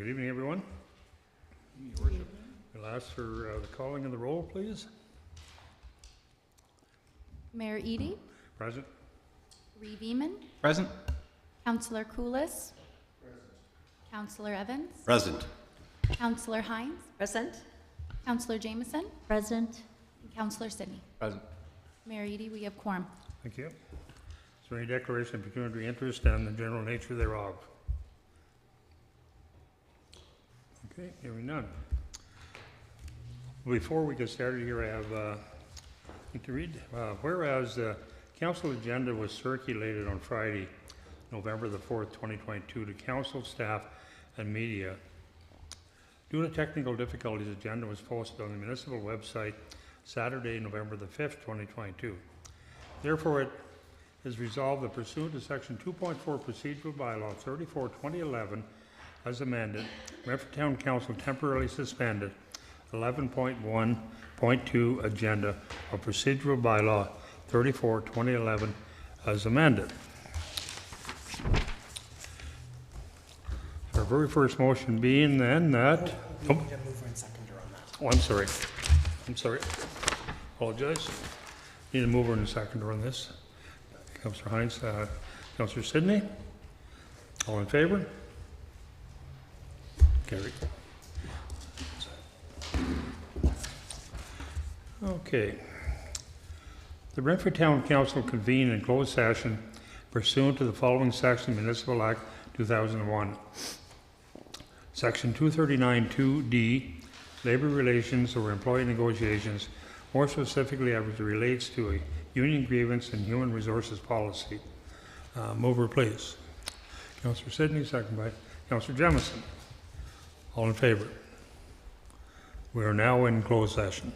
Good evening, everyone. Your Worship, I'll ask for the calling of the roll, please. Mayor Eady, Present. Reeve Eamon, Present. Councillor Coulis, Councillor Evans, Present. Councillor Hines, Present. Councillor Jameson, Present. and Councillor Sidney. Present. Mayor Eady, we have quorum. Thank you. Is there any declaration of pecuniary interest and the general nature thereof? Okay, hearing none. Before we get started here, I have to read. Whereas the council agenda was circulated on Friday, November the 4th, 2022 to council staff and media. Due to technical difficulties, the agenda was posted on the municipal website Saturday, November the 5th, 2022. Therefore, it is resolved that pursuant to Section 2.4 Procedural Bylaw 34/2011, as amended, Renfrew Town Council temporarily suspended 11.1.2 agenda of Procedural Bylaw 34/2011 as amended. Our very first motion being then that... We need a mover and seconder on that. Oh, I'm sorry. Apologize. Need a mover and a seconder on this. Councillor Hines, Councillor Sidney. All in favor? Carried. Okay. The Renfrew Town Council convened in closed session pursuant to the following section, Municipal Act 2001. Section 239(2)D, labor relations or employee negotiations, more specifically as it relates to a union grievance and human resources policy. Mover, please. Councillor Sidney, second by Councillor Jemison. All in favor? We are now in closed session.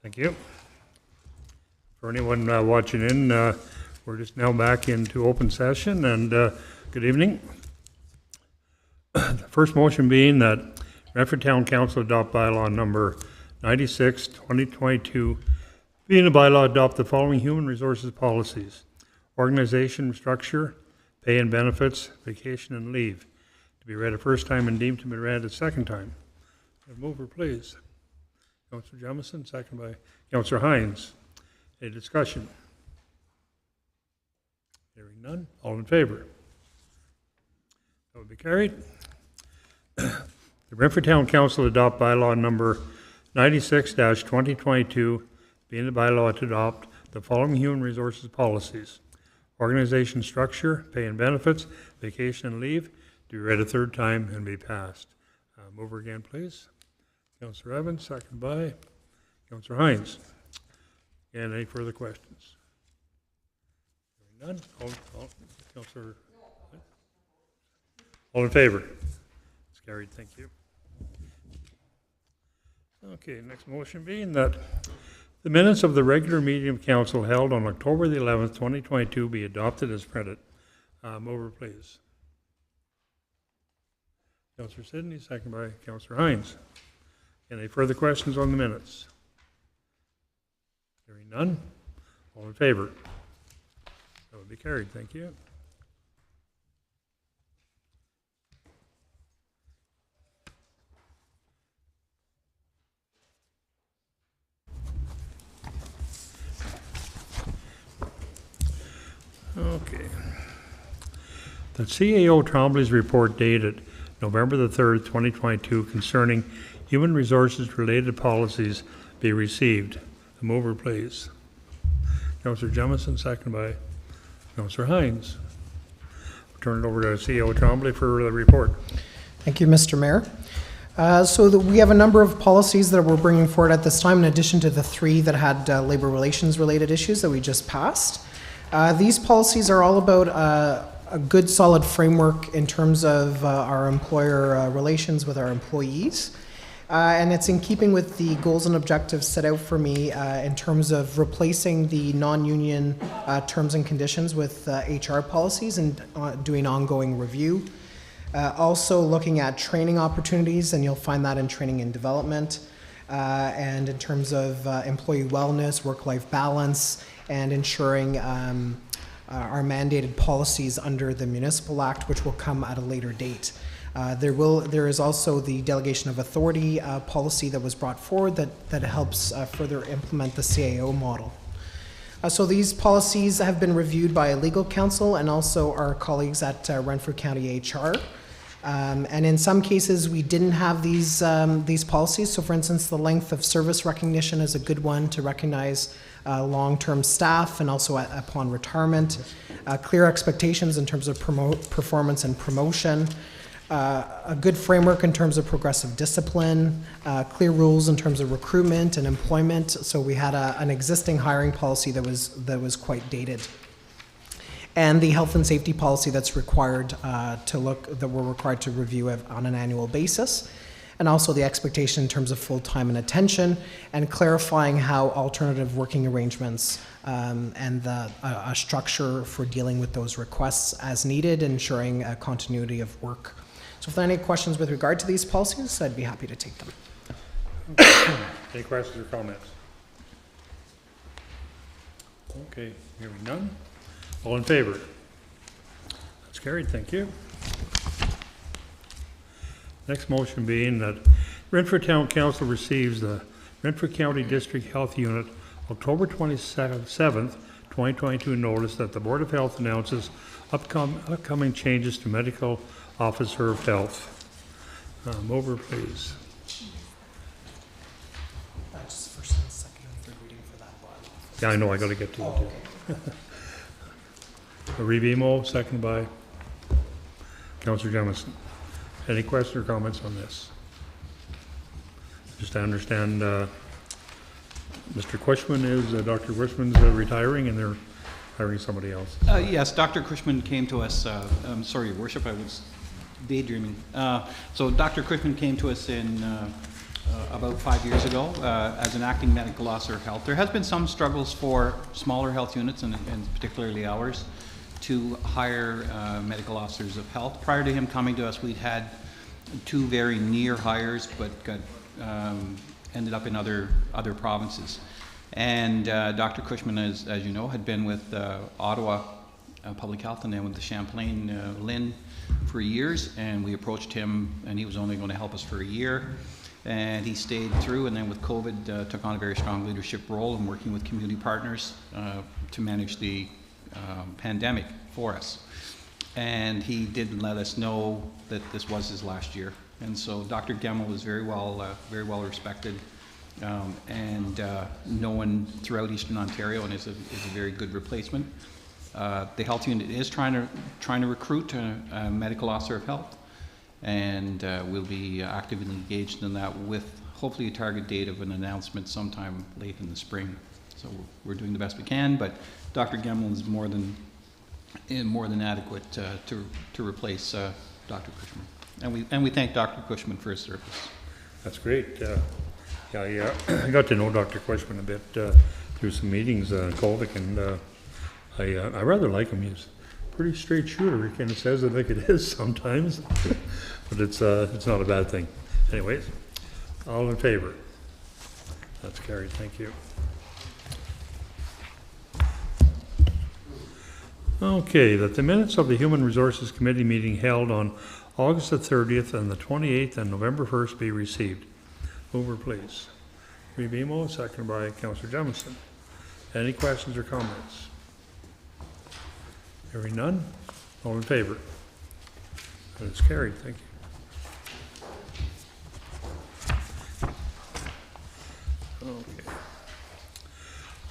Thank you. For anyone watching in, we're just now back into open session, and good evening. The first motion being that Renfrew Town Council adopt bylaw number 96, 2022, being a bylaw adopt the following human resources policies: organization, structure, pay and benefits, vacation and leave. To be read a first time and deemed to be read a second time. Mover, please. Councillor Jamison, second by Councillor Hines. Any discussion? Hearing none. All in favor? That would be carried. The Renfrew Town Council adopt bylaw number 96-2022, being the bylaw to adopt the following human resources policies: organization, structure, pay and benefits, vacation and leave, to be read a third time and be passed. Mover again, please. Councillor Evans, second by Councillor Hines. And any further questions? Hearing none. Councillor, all in favor? It's carried. Thank you. Okay, next motion being that the minutes of the regular meeting of council held on October the 11th, 2022 be adopted as printed. Mover, please. Councillor Sidney, second by Councillor Hines. Any further questions on the minutes? Hearing none. All in favor? That would be carried. Thank you. Okay. The CAO Trombley's report dated November the 3rd, 2022 concerning human resources related policies be received. The mover, please. Councillor Jemison, second by Councillor Hines. I'll turn it over to CAO Trombley for the report. Thank you, Mr. Mayor. We have a number of policies that we're bringing forward at this time, in addition to the 3 that had labor relations related issues that we just passed. These policies are all about a good solid framework in terms of our employer relations with our employees. And it's in keeping with the goals and objectives set out for me in terms of replacing the non-union terms and conditions with HR policies and doing ongoing review. Also looking at training opportunities, and you'll find that in training and development. And in terms of employee wellness, work-life balance, and ensuring our mandated policies under the Municipal Act, which will come at a later date. There is also the delegation of authority policy that was brought forward that helps further implement the CAO model. So these policies have been reviewed by legal counsel and also our colleagues at Renfrew County HR. And in some cases, we didn't have these policies. So for instance, the length of service recognition is a good one to recognize long-term staff and also upon retirement. Clear expectations in terms of performance and promotion. A good framework in terms of progressive discipline. Clear rules in terms of recruitment and employment. So we had an existing hiring policy that was quite dated. And the health and safety policy that's required that we're required to review on an annual basis. And also the expectation in terms of full-time and attention, and clarifying how alternative working arrangements and a structure for dealing with those requests as needed, ensuring a continuity of work. So if there are any questions with regard to these policies, I'd be happy to take them. Any questions or comments? Okay, hearing none. All in favor? That's carried, thank you. Next motion being that Renfrew Town Council receives the Renfrew County District Health Unit October 27th, 2022 notice that the Board of Health announces upcoming changes to Medical Officer of Health. Mover, please. Just first and second and third reading for that bylaw. Yeah, I know, I got to get to it too. Revimo, second by Councillor Jemison. Any questions or comments on this? Just to understand, Mr. Cushman is, Dr. Cushman's retiring and they're hiring somebody else. Yes, Dr. Cushman came to us, I'm sorry, Your Worship, I was daydreaming. So Dr. Cushman came to us in about 5 years ago as an acting medical officer of health. There has been some struggles for smaller health units, and particularly ours, to hire medical officers of health. Prior to him coming to us, we'd had 2 very near hires, but got ended up in other provinces. And Dr. Cushman, as you know, had been with Ottawa Public Health and then with the Champlain Lynn for years, and we approached him, and he was only going to help us for a year, and he stayed through, and then with COVID took on a very strong leadership role in working with community partners to manage the pandemic for us. And he did let us know that this was his last year, and so Dr. Gemmell was very well respected and known throughout Eastern Ontario, and is a very good replacement. The health unit is trying to recruit a medical officer of health, and we'll be actively engaged in that with hopefully a target date of an announcement sometime late in the spring. So we're doing the best we can, but Dr. Gemmell is more than adequate to replace Dr. Cushman, and we thank Dr. Cushman for his service. That's great. Yeah, I got to know Dr. Cushman a bit through some meetings in Colvic, and I rather like him. He's a pretty straight shooter. He kind of says it like it is sometimes, but it's not a bad thing. Anyways, all in favor? That's carried. Thank you. Okay, that the minutes of the Human Resources Committee meeting held on August the 30th and the 28th and November 1st be received. Mover, please. Rebimo, seconded by Councillor Jemison. Any questions or comments? Hearing none, all in favor? That is carried. Thank you. Okay.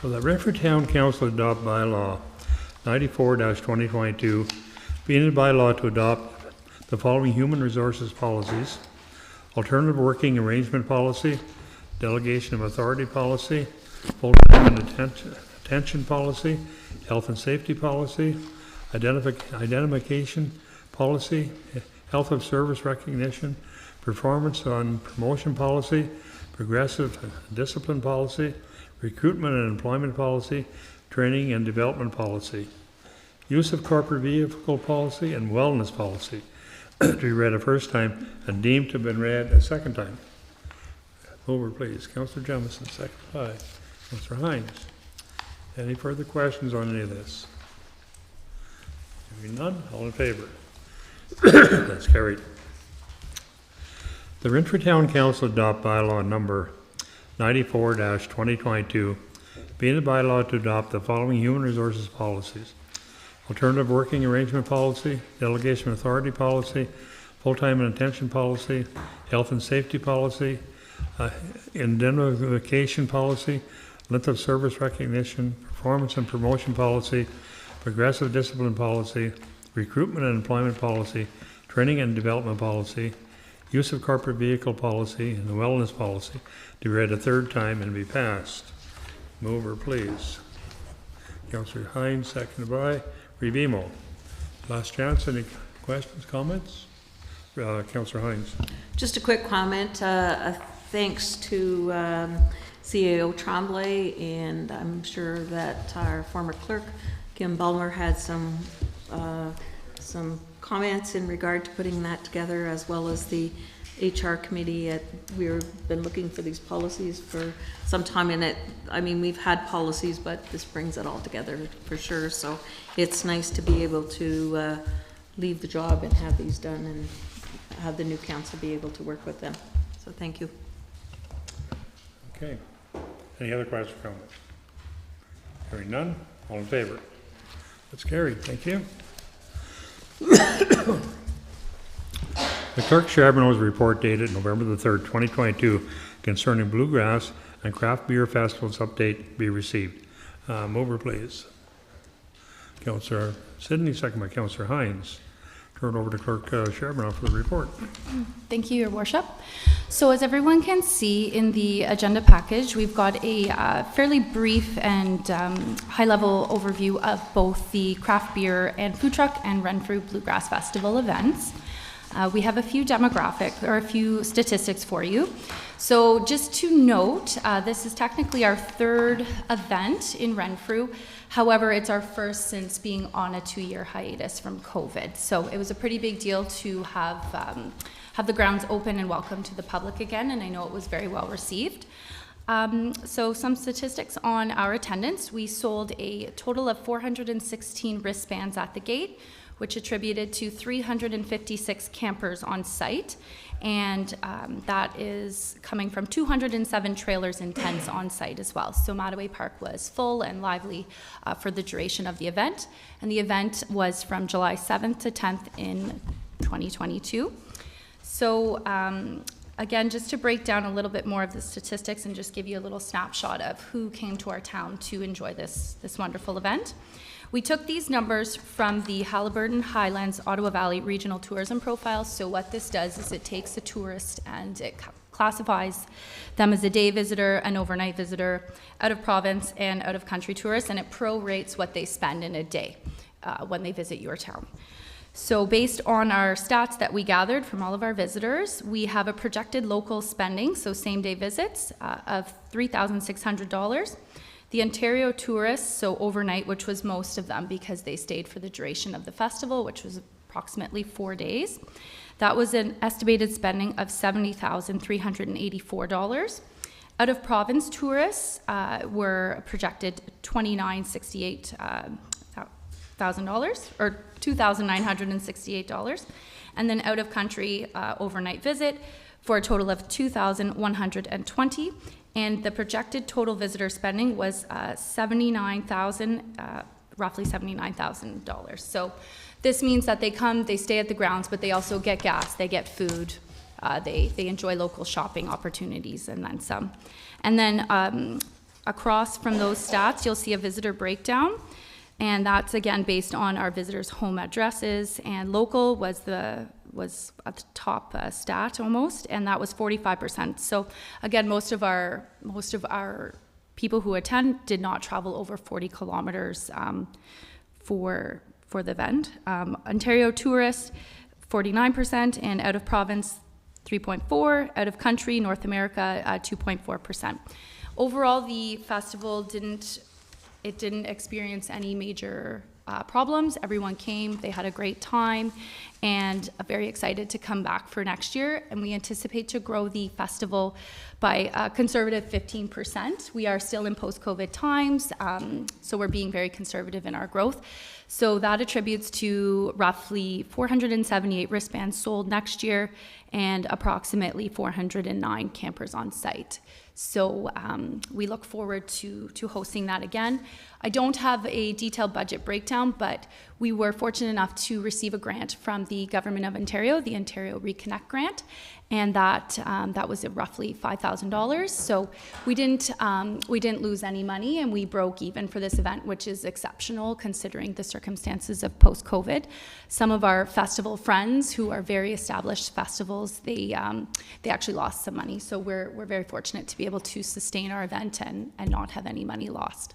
So that Renfrew Town Council adopt bylaw 94-2022, being a bylaw to adopt the following human resources policies: alternative working arrangement policy, delegation of authority policy, full-time and attention policy, health and safety policy, identification policy, health of service recognition, performance on promotion policy, progressive discipline policy, recruitment and employment policy, training and development policy, use of corporate vehicle policy, and wellness policy to be read a first time and deemed to have been read a second time. Over, please. Councillor Jemison, second by Councillor Hines. Any further questions on any of this? Hearing none, all in favor? That's carried. The Renfrew Town Council adopt bylaw number 94-2022, being a bylaw to adopt the following human resources policies: alternative working arrangement policy, delegation of authority policy, full-time and attention policy, health and safety policy, indemnification policy, length of service recognition, performance and promotion policy, progressive discipline policy, recruitment and employment policy, training and development policy, use of corporate vehicle policy, and the wellness policy to be read a third time and be passed. Mover, please. Councillor Hines, seconded by Rebimo. Last chance. Any questions, comments? Councillor Hines. Just a quick comment. Thanks to CAO Tremblay, and I'm sure that our former clerk, Kim Bulmer, had some comments in regard to putting that together, as well as the HR committee. We've been looking for these policies for some time, and we've had policies, but this brings it all together for sure. So it's nice to be able to leave the job and have these done, and have the new council be able to work with them. So thank you. Okay. Any other questions or comments? Hearing none, all in favor? That's carried. Thank you. The clerk Charbonneau's report dated November the 3rd, 2022, concerning Bluegrass and Craft Beer Festivals update be received. Mover, please. Councillor Sidney, second by Councillor Hines. Turn over to Clerk Charbonneau for the report. Thank you, Your Worship. So as everyone can see in the agenda package, we've got a fairly brief and high-level overview of both the craft beer and food truck and Renfrew Bluegrass Festival events. We have a few statistics for you. So just to note, this is technically our third event in Renfrew. However, it's our first since being on a 2-year hiatus from COVID. So it was a pretty big deal to have the grounds open and welcome to the public again, and I know it was very well received. So some statistics on our attendance. We sold a total of 416 wristbands at the gate, which attributed to 356 campers on site, and that is coming from 207 trailers and tents on site as well. So Mattaway Park was full and lively for the duration of the event, and the event was from July 7th to 10th in 2022. So again, just to break down a little bit more of the statistics and just give you a little snapshot of who came to our town to enjoy this wonderful event. We took these numbers from the Haliburton Highlands Ottawa Valley Regional Tourism Profile. So what this does is it takes a tourist and it classifies them as a day visitor, an overnight visitor, out of province and out of country tourists, and it prorates what they spend in a day when they visit your town. So based on our stats that we gathered from all of our visitors, we have a projected local spending, so same day visits, of $3,600. The Ontario tourists, so overnight, which was most of them because they stayed for the duration of the festival, which was approximately 4 days. That was an estimated spending of $70,384. Out of province tourists were projected $2,968 or $2,968, and then out of country overnight visit for a total of $2,120. And the projected total visitor spending was roughly $79,000. So this means that they come, they stay at the grounds, but they also get gas, they get food, they enjoy local shopping opportunities, and then some. And then across from those stats, you'll see a visitor breakdown. And that's again based on our visitors' home addresses, and local was at the top stat almost, and that was 45%. So again, most of our people who attend did not travel over 40 kilometers for the event. Ontario tourists 49%, and out of province 3.4%, out of country North America 2.4%. Overall, the festival didn't experience any major problems. Everyone came, they had a great time, and very excited to come back for next year. And we anticipate to grow the festival by a conservative 15%. We are still in post-COVID times, so we're being very conservative in our growth. So that attributes to roughly 478 wristbands sold next year and approximately 409 campers on site. So we look forward to hosting that again. I don't have a detailed budget breakdown, but we were fortunate enough to receive a grant from the Government of Ontario, the Ontario Reconnect Grant, and that was at roughly $5,000. So we didn't lose any money, and we broke even for this event, which is exceptional considering the circumstances of post-COVID. Some of our festival friends who are very established festivals, they actually lost some money. So we're very fortunate to be able to sustain our event and not have any money lost.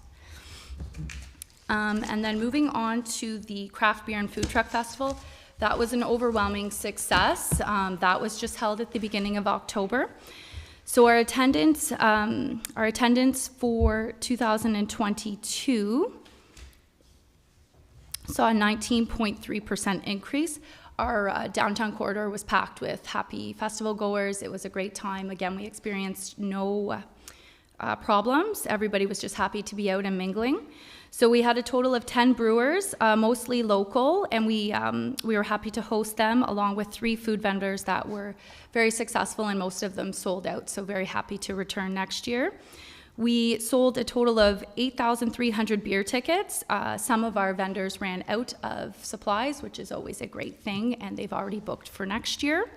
And then moving on to the Craft Beer and Food Truck Festival, that was an overwhelming success. That was just held at the beginning of October. So our attendance for 2022 saw a 19.3% increase. Our downtown corridor was packed with happy festival goers. It was a great time. Again, we experienced no problems. Everybody was just happy to be out and mingling. So we had a total of 10 brewers, mostly local, and we were happy to host them along with 3 food vendors that were very successful, and most of them sold out, so very happy to return next year. We sold a total of 8,300 beer tickets. Some of our vendors ran out of supplies, which is always a great thing, and they've already booked for next year.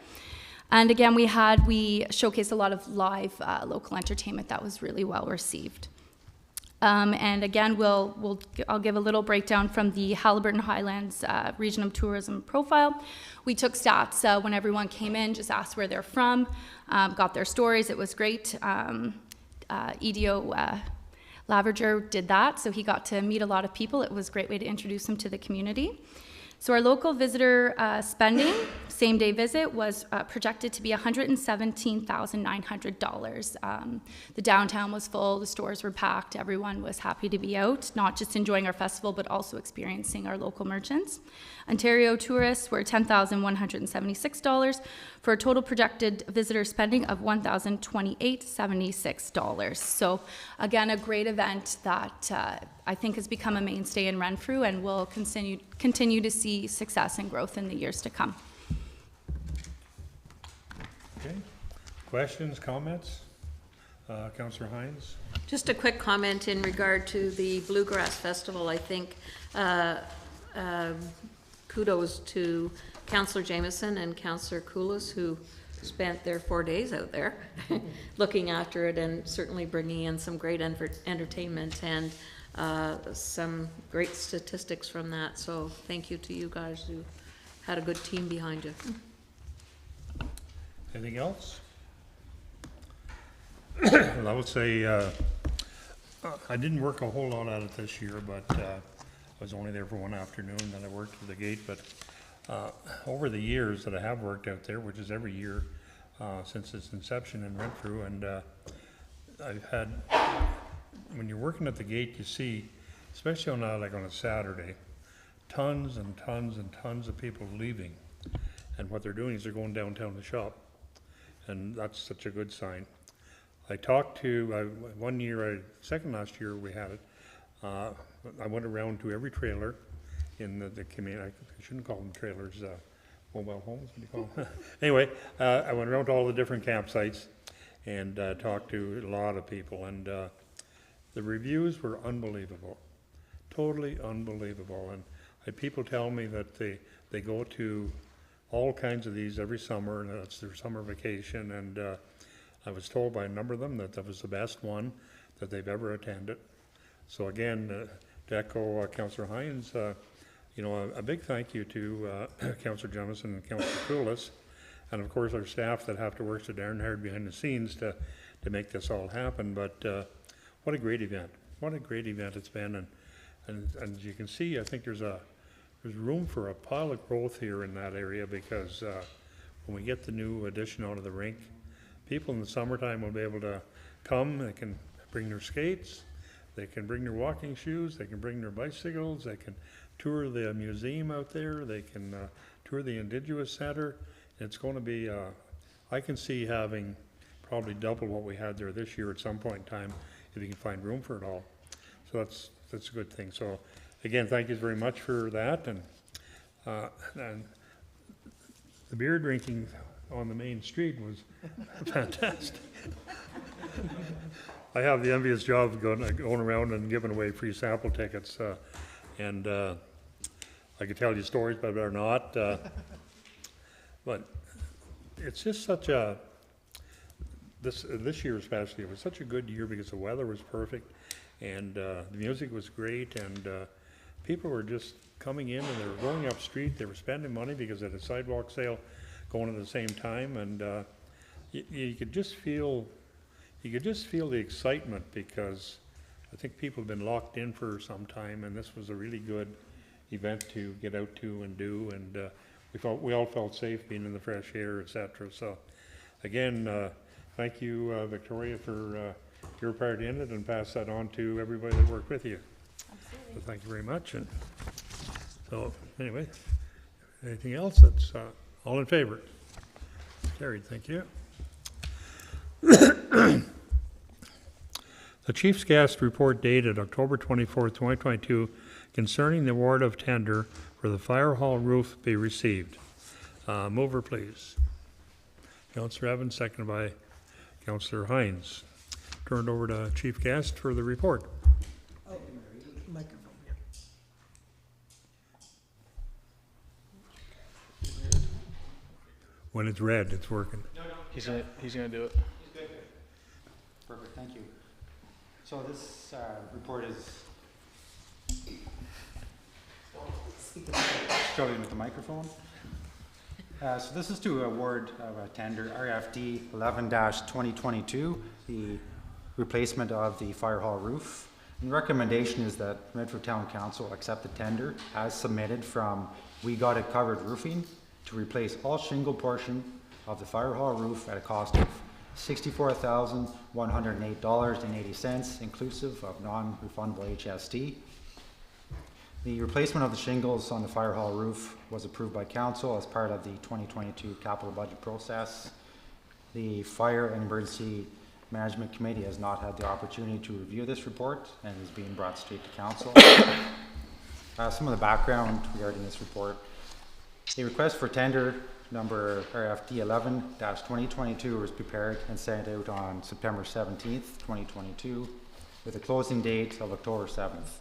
And again, we showcased a lot of live local entertainment that was really well received. And again, I'll give a little breakdown from the Haliburton Highlands Regional Tourism Profile. We took stats when everyone came in, just asked where they're from, got their stories. It was great. Edio Laverger did that, so he got to meet a lot of people. It was a great way to introduce him to the community. So our local visitor spending, same-day visit, was projected to be $117,900. The downtown was full, the stores were packed, everyone was happy to be out, not just enjoying our festival, but also experiencing our local merchants. Ontario tourists were $10,176 for a total projected visitor spending of $1,028.76. So again, a great event that I think has become a mainstay in Renfrew and will continue to see success and growth in the years to come. Okay. Questions, comments? Councillor Hines? Just a quick comment in regard to the Bluegrass Festival. I think kudos to Councillor Jameson and Councillor Koulis, who spent their 4 days out there looking after it and certainly bringing in some great entertainment and some great statistics from that. So thank you to you guys who had a good team behind you. Anything else? Well, I would say I didn't work a whole lot at it this year, but I was only there for one afternoon, then I worked at the gate. But over the years that I have worked out there, which is every year since its inception in Renfrew, and I've had, when you're working at the gate, you see, especially on a Saturday, tons and tons and tons of people leaving. And what they're doing is they're going downtown to shop. And that's such a good sign. I talked to, one year, second last year we had it, I went around to every trailer in the community. I shouldn't call them trailers, mobile homes, what do you call them? Anyway, I went around to all the different campsites and talked to a lot of people, and the reviews were unbelievable, totally unbelievable. And I had people tell me that they go to all kinds of these every summer, and that's their summer vacation, and I was told by a number of them that that was the best one that they've ever attended. So again, to echo Councillor Hines, you know, a big thank you to Councillor Jemison and Councillor Koulis, and of course our staff that have to work so darn hard behind the scenes to make this all happen. But what a great event! What a great event it's been, and as you can see, I think there's room for a pile of growth here in that area, because when we get the new addition out of the rink, people in the summertime will be able to come. They can bring their skates, they can bring their walking shoes, they can bring their bicycles, they can tour the museum out there, they can tour the Indigenous Center. It's going to be, I can see having probably double what we had there this year at some point in time, if you can find room for it all. So that's a good thing. So again, thank you very much for that. And the beer drinking on the main street was fantastic. I have the envious job of going around and giving away free sample tickets, and I could tell you stories, but I better not. But it's just such a, this year especially, it was such a good year because the weather was perfect, and the music was great, and people were just coming in and they were going up street. They were spending money because they had a sidewalk sale going at the same time, and you could just feel the excitement, because I think people have been locked in for some time, and this was a really good event to get out to and do, and we all felt safe being in the fresh air, etc. So again, thank you, Victoria, for your part in it, and pass that on to everybody that worked with you. Absolutely. So thank you very much. And so anyway, anything else? That's all in favor? Carried. Thank you. The Chief's Guest report dated October 24th, 2022, concerning the award of tender for the fire hall roof be received. Mover, please. Councillor Evans, seconded by Councillor Hines. Turned over to Chief Guest for the report. Oh, microphone, yeah. When it's red, it's working. He's gonna do it. Perfect, thank you. So this report is struggling with the microphone. So this is to award of a tender RFD 11-2022, the replacement of the fire hall roof. The recommendation is that Renfrew Town Council accept the tender as submitted from We Got It Covered Roofing to replace all shingle portion of the fire hall roof at a cost of $64,108.80, inclusive of non-refundable HST. The replacement of the shingles on the fire hall roof was approved by council as part of the 2022 capital budget process. The Fire and Emergency Management Committee has not had the opportunity to review this report and is being brought straight to council. Some of the background regarding this report. A request for tender number RFD 11-2022 was prepared and sent out on September 17th, 2022, with a closing date of October 7th.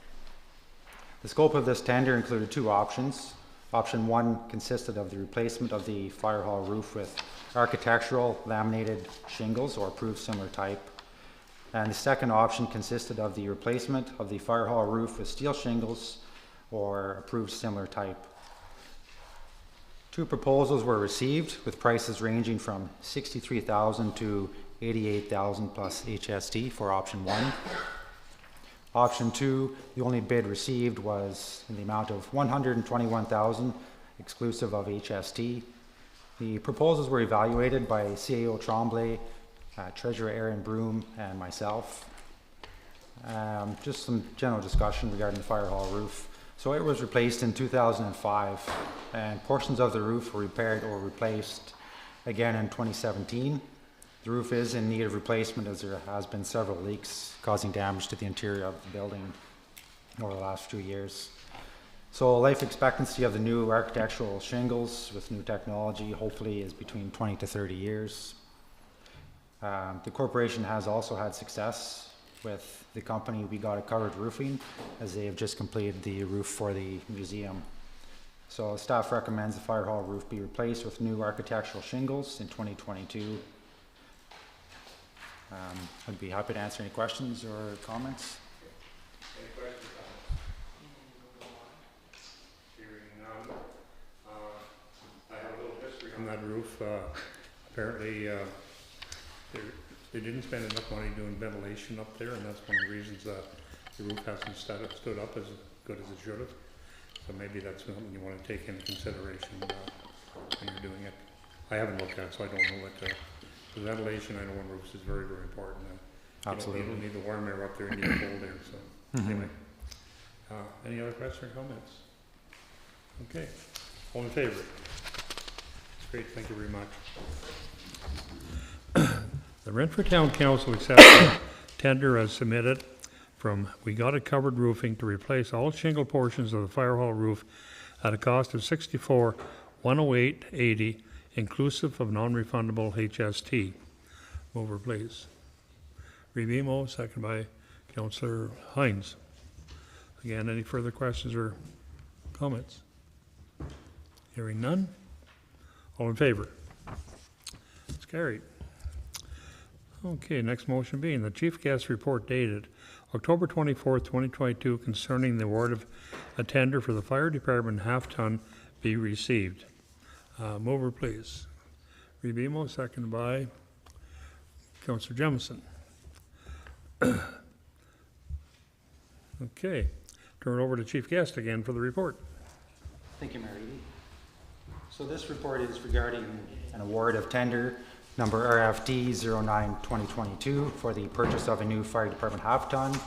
The scope of this tender included two options. Option one consisted of the replacement of the fire hall roof with architectural laminated shingles or approved similar type. And the second option consisted of the replacement of the fire hall roof with steel shingles or approved similar type. Two proposals were received with prices ranging from $63,000 to $88,000 plus HST for option one. Option two, the only bid received was in the amount of $121,000 exclusive of HST. The proposals were evaluated by CAO Tremblay, Treasurer Aaron Broom, and myself. Just some general discussion regarding the fire hall roof. So it was replaced in 2005, and portions of the roof were repaired or replaced again in 2017. The roof is in need of replacement as there has been several leaks causing damage to the interior of the building over the last few years. So life expectancy of the new architectural shingles with new technology hopefully is between 20 to 30 years. The corporation has also had success with the company We Got It Covered Roofing, as they have just completed the roof for the museum. So staff recommends the fire hall roof be replaced with new architectural shingles in 2022. I'd be happy to answer any questions or comments. Any questions? Hearing none. I have a little history on that roof. Apparently, they didn't spend enough money doing ventilation up there, and that's one of the reasons that the roof hasn't stood up as good as it should have. So maybe that's something you want to take into consideration when you're doing it. I haven't looked at it, so I don't know what the ventilation, I know on roofs is very, very important. Absolutely. You don't need the warm air up there, you need the cold air, so anyway. Any other questions or comments? Okay, all in favor? That's great, thank you very much. The Renfrew Town Council accepts the tender as submitted from We Got It Covered Roofing to replace all shingle portions of the fire hall roof at a cost of $64,108.80, inclusive of non-refundable HST. Mover, please. Rebimo, second by Councillor Hines. Again, any further questions or comments? Hearing none. All in favor? It's carried. Okay, next motion being the chief guest report dated October 24th, 2022 concerning the award of a tender for the fire department half-ton be received. Mover, please. Rebimo, second by Councillor Jemison. Okay, turn it over to chief guest again for the report. Thank you, Mayor Eby. So this report is regarding an award of tender number RFD 09-2022 for the purchase of a new fire department half-ton.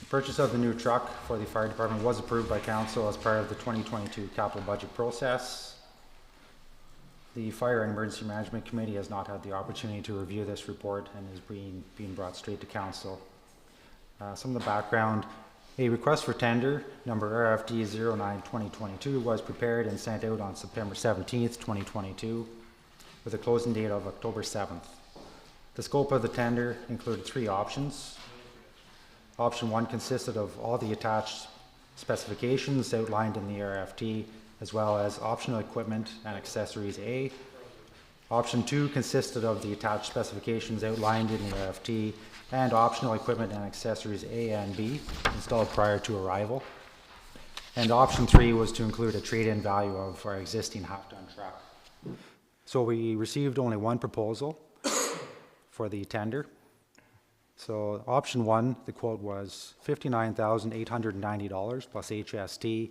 Purchase of the new truck for the fire department was approved by council as part of the 2022 capital budget process. The Fire and Emergency Management Committee has not had the opportunity to review this report and is being brought straight to council. Some of the background: a request for tender number RFD 09-2022 was prepared and sent out on September 17th, 2022, with a closing date of October 7th. The scope of the tender included three options. Option one consisted of all the attached specifications outlined in the RFT, as well as optional equipment and accessories A. Option two consisted of the attached specifications outlined in the RFT and optional equipment and accessories A and B installed prior to arrival. And option three was to include a trade-in value of our existing half-ton truck. So we received only one proposal for the tender. So option 1, the quote was $59,890 plus HST.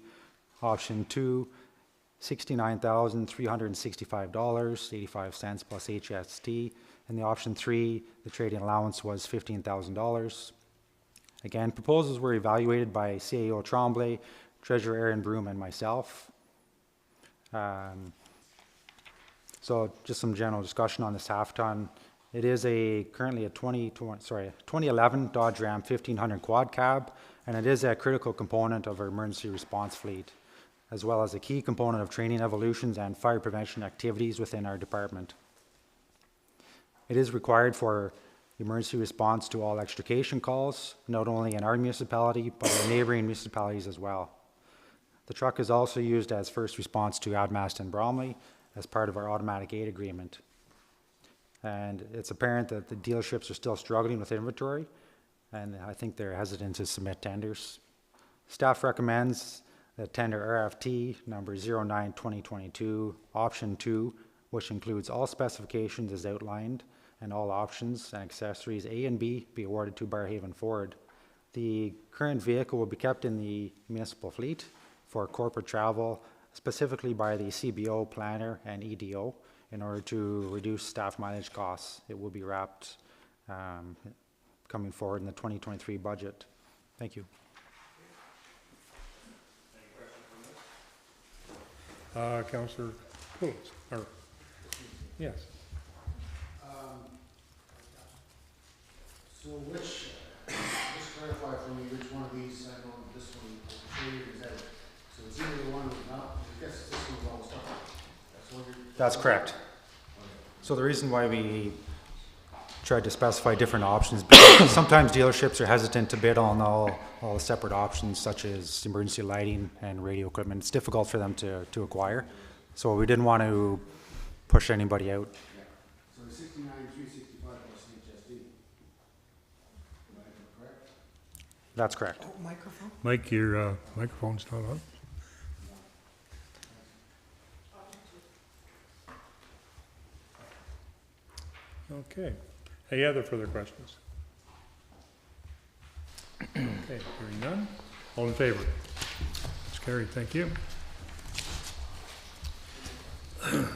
Option 2, $69,365.85 plus HST. And the option 3, the trading allowance was $15,000. Again, proposals were evaluated by CAO Tremblay, Treasurer Aaron Broom, and myself. So just some general discussion on this half-ton. It is currently a 2011 Dodge Ram 1500 quad cab, and it is a critical component of our emergency response fleet, as well as a key component of training evolutions and fire prevention activities within our department. It is required for emergency response to all extrication calls, not only in our municipality, but in neighboring municipalities as well. The truck is also used as first response to Admast and Bromley as part of our automatic aid agreement. And it's apparent that the dealerships are still struggling with inventory, and I think they're hesitant to submit tenders. Staff recommends that tender RFT number 09-2022, option 2, which includes all specifications as outlined, and all options and accessories A and B be awarded to Barrhaven Ford. The current vehicle will be kept in the municipal fleet for corporate travel, specifically by the CBO, planner, and EDO, in order to reduce staff mileage costs. It will be wrapped coming forward in the 2023 budget. Thank you. Councillor Coles, or, yes. So just clarify for me which one of these, I know this one, is that, so it's either the one, not, I guess this one's all stuff. That's correct. So the reason why we tried to specify different options, because sometimes dealerships are hesitant to bid on all the separate options, such as emergency lighting and radio equipment. It's difficult for them to acquire. So we didn't want to push anybody out. Yeah. So the 69,365 plus HSD. Am I correct? That's correct. Oh, microphone? Mike, your microphone's not on. Okay. Any other further questions? Okay, hearing none. All in favor? It's carried. Thank you. The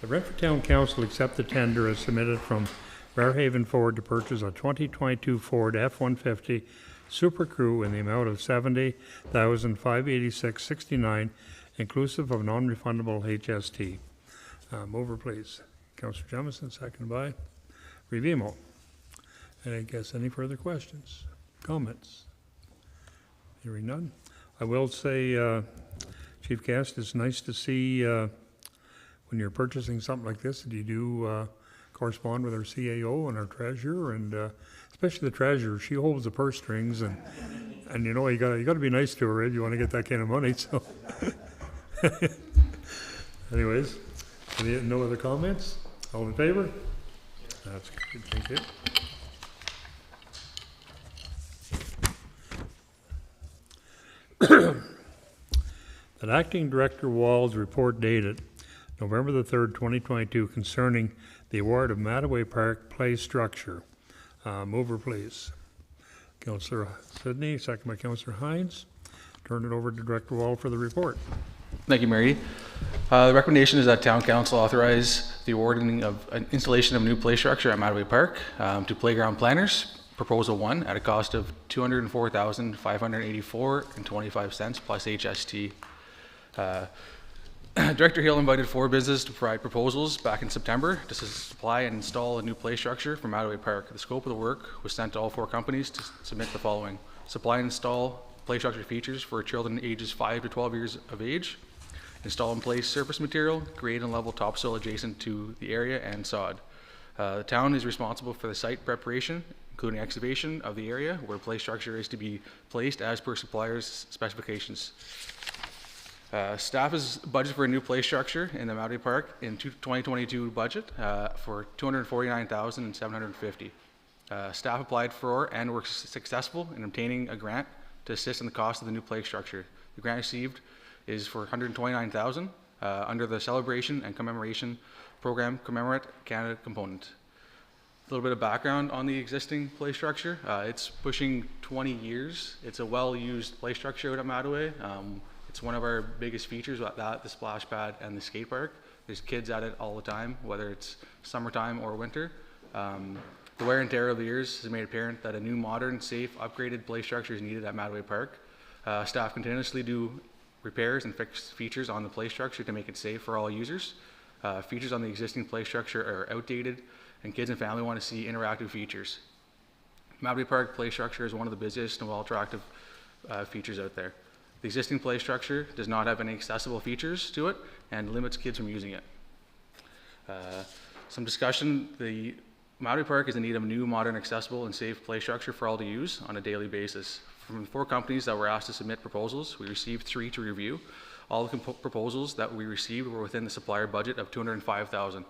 Renfrew Town Council accept the tender as submitted from Barrhaven Ford to purchase a 2022 Ford F-150 Super Crew in the amount of $70,586.69, inclusive of non-refundable HST. Mover, please. Councillor Jemison, seconded by Revimo. And I guess any further questions, comments? Hearing none. I will say, Chief Guest, it's nice to see when you're purchasing something like this that you do correspond with our CAO and our treasurer, and especially the treasurer. She holds the purse strings, and you know you got to be nice to her if you want to get that kind of money. So, anyways, no other comments? All in favor? That's good. Thank you. That Acting Director Wall's report dated November the 3rd, 2022, concerning the award of Mattaway Park play structure. Mover, please. Councillor Sidney, second by Councillor Hines. Turn it over to Director Wall for the report. Thank you, Mary. The recommendation is that Town Council authorize the awarding of an installation of new play structure at Mattaway Park to playground planners. Proposal 1 at a cost of $204,584.25 plus HST. Director Hill invited 4 businesses to provide proposals back in September to supply and install a new play structure for Mattaway Park. The scope of the work was sent to all 4 companies to submit the following: supply and install play structure features for children ages 5 to 12 years of age, install and place surface material, grade and level topsoil adjacent to the area, and sod. The town is responsible for the site preparation, including excavation of the area where play structure is to be placed as per supplier's specifications. Staff is budgeted for a new play structure in the Mattaway Park in 2022 budget for $249,750. Staff applied for and were successful in obtaining a grant to assist in the cost of the new play structure. The grant received is for $129,000 under the Celebration and Commemoration Program Commemorate Canada component. little bit of background on the existing play structure. It's pushing 20 years. It's a well-used play structure out at Mattaway. It's one of our biggest features, that, the splash pad and the skate park. There's kids at it all the time, whether it's summertime or winter. The wear and tear of the years has made it apparent that a new, modern, safe, upgraded play structure is needed at Mattaway Park. Staff continuously do repairs and fix features on the play structure to make it safe for all users. Features on the existing play structure are outdated, and kids and family want to see interactive features. Mattaway Park play structure is one of the busiest and well-attractive features out there. The existing play structure does not have any accessible features to it and limits kids from using it. Some discussion, the Mattaway Park is in need of a new, modern, accessible, and safe play structure for all to use on a daily basis. From the 4 companies that were asked to submit proposals, we received 3 to review. All the proposals that we received were within the supplier budget of $205,000.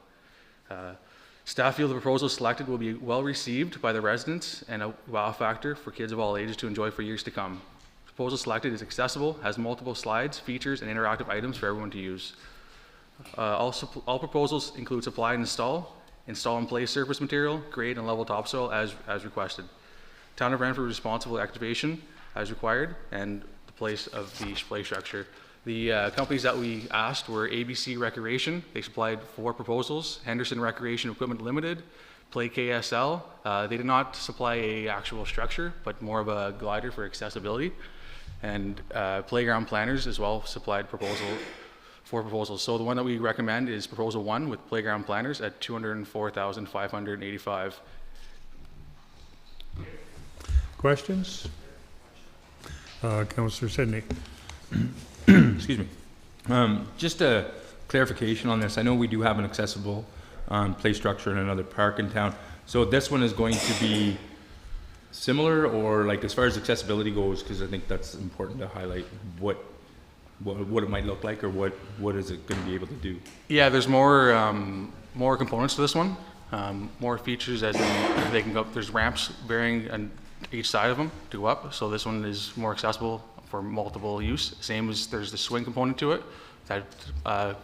Staff feel the proposals selected will be well received by the residents and a wow factor for kids of all ages to enjoy for years to come. Proposal selected is accessible, has multiple slides, features, and interactive items for everyone to use. All proposals include supply and install and place surface material, grade and level topsoil as requested. Town of Renfrew is responsible for activation as required and the place of the play structure. The companies that we asked were ABC Recreation. They supplied 4 proposals. Henderson Recreation Equipment Limited, Play KSL. They did not supply a actual structure, but more of a glider for accessibility. And Playground Planners as well supplied 4 proposals. So the one that we recommend is proposal 1 with Playground Planners at $204,585. Questions? Councillor Sidney. Excuse me. Just a clarification on this. I know we do have an accessible play structure in another park in town. So this one is going to be similar, or like as far as accessibility goes, because I think that's important to highlight what it might look like, or what is it going to be able to do? Yeah, there's more components to this one, more features as in they can go up. There's ramps varying on each side of them to go up, so this one is more accessible for multiple use. Same as there's the swing component to it, that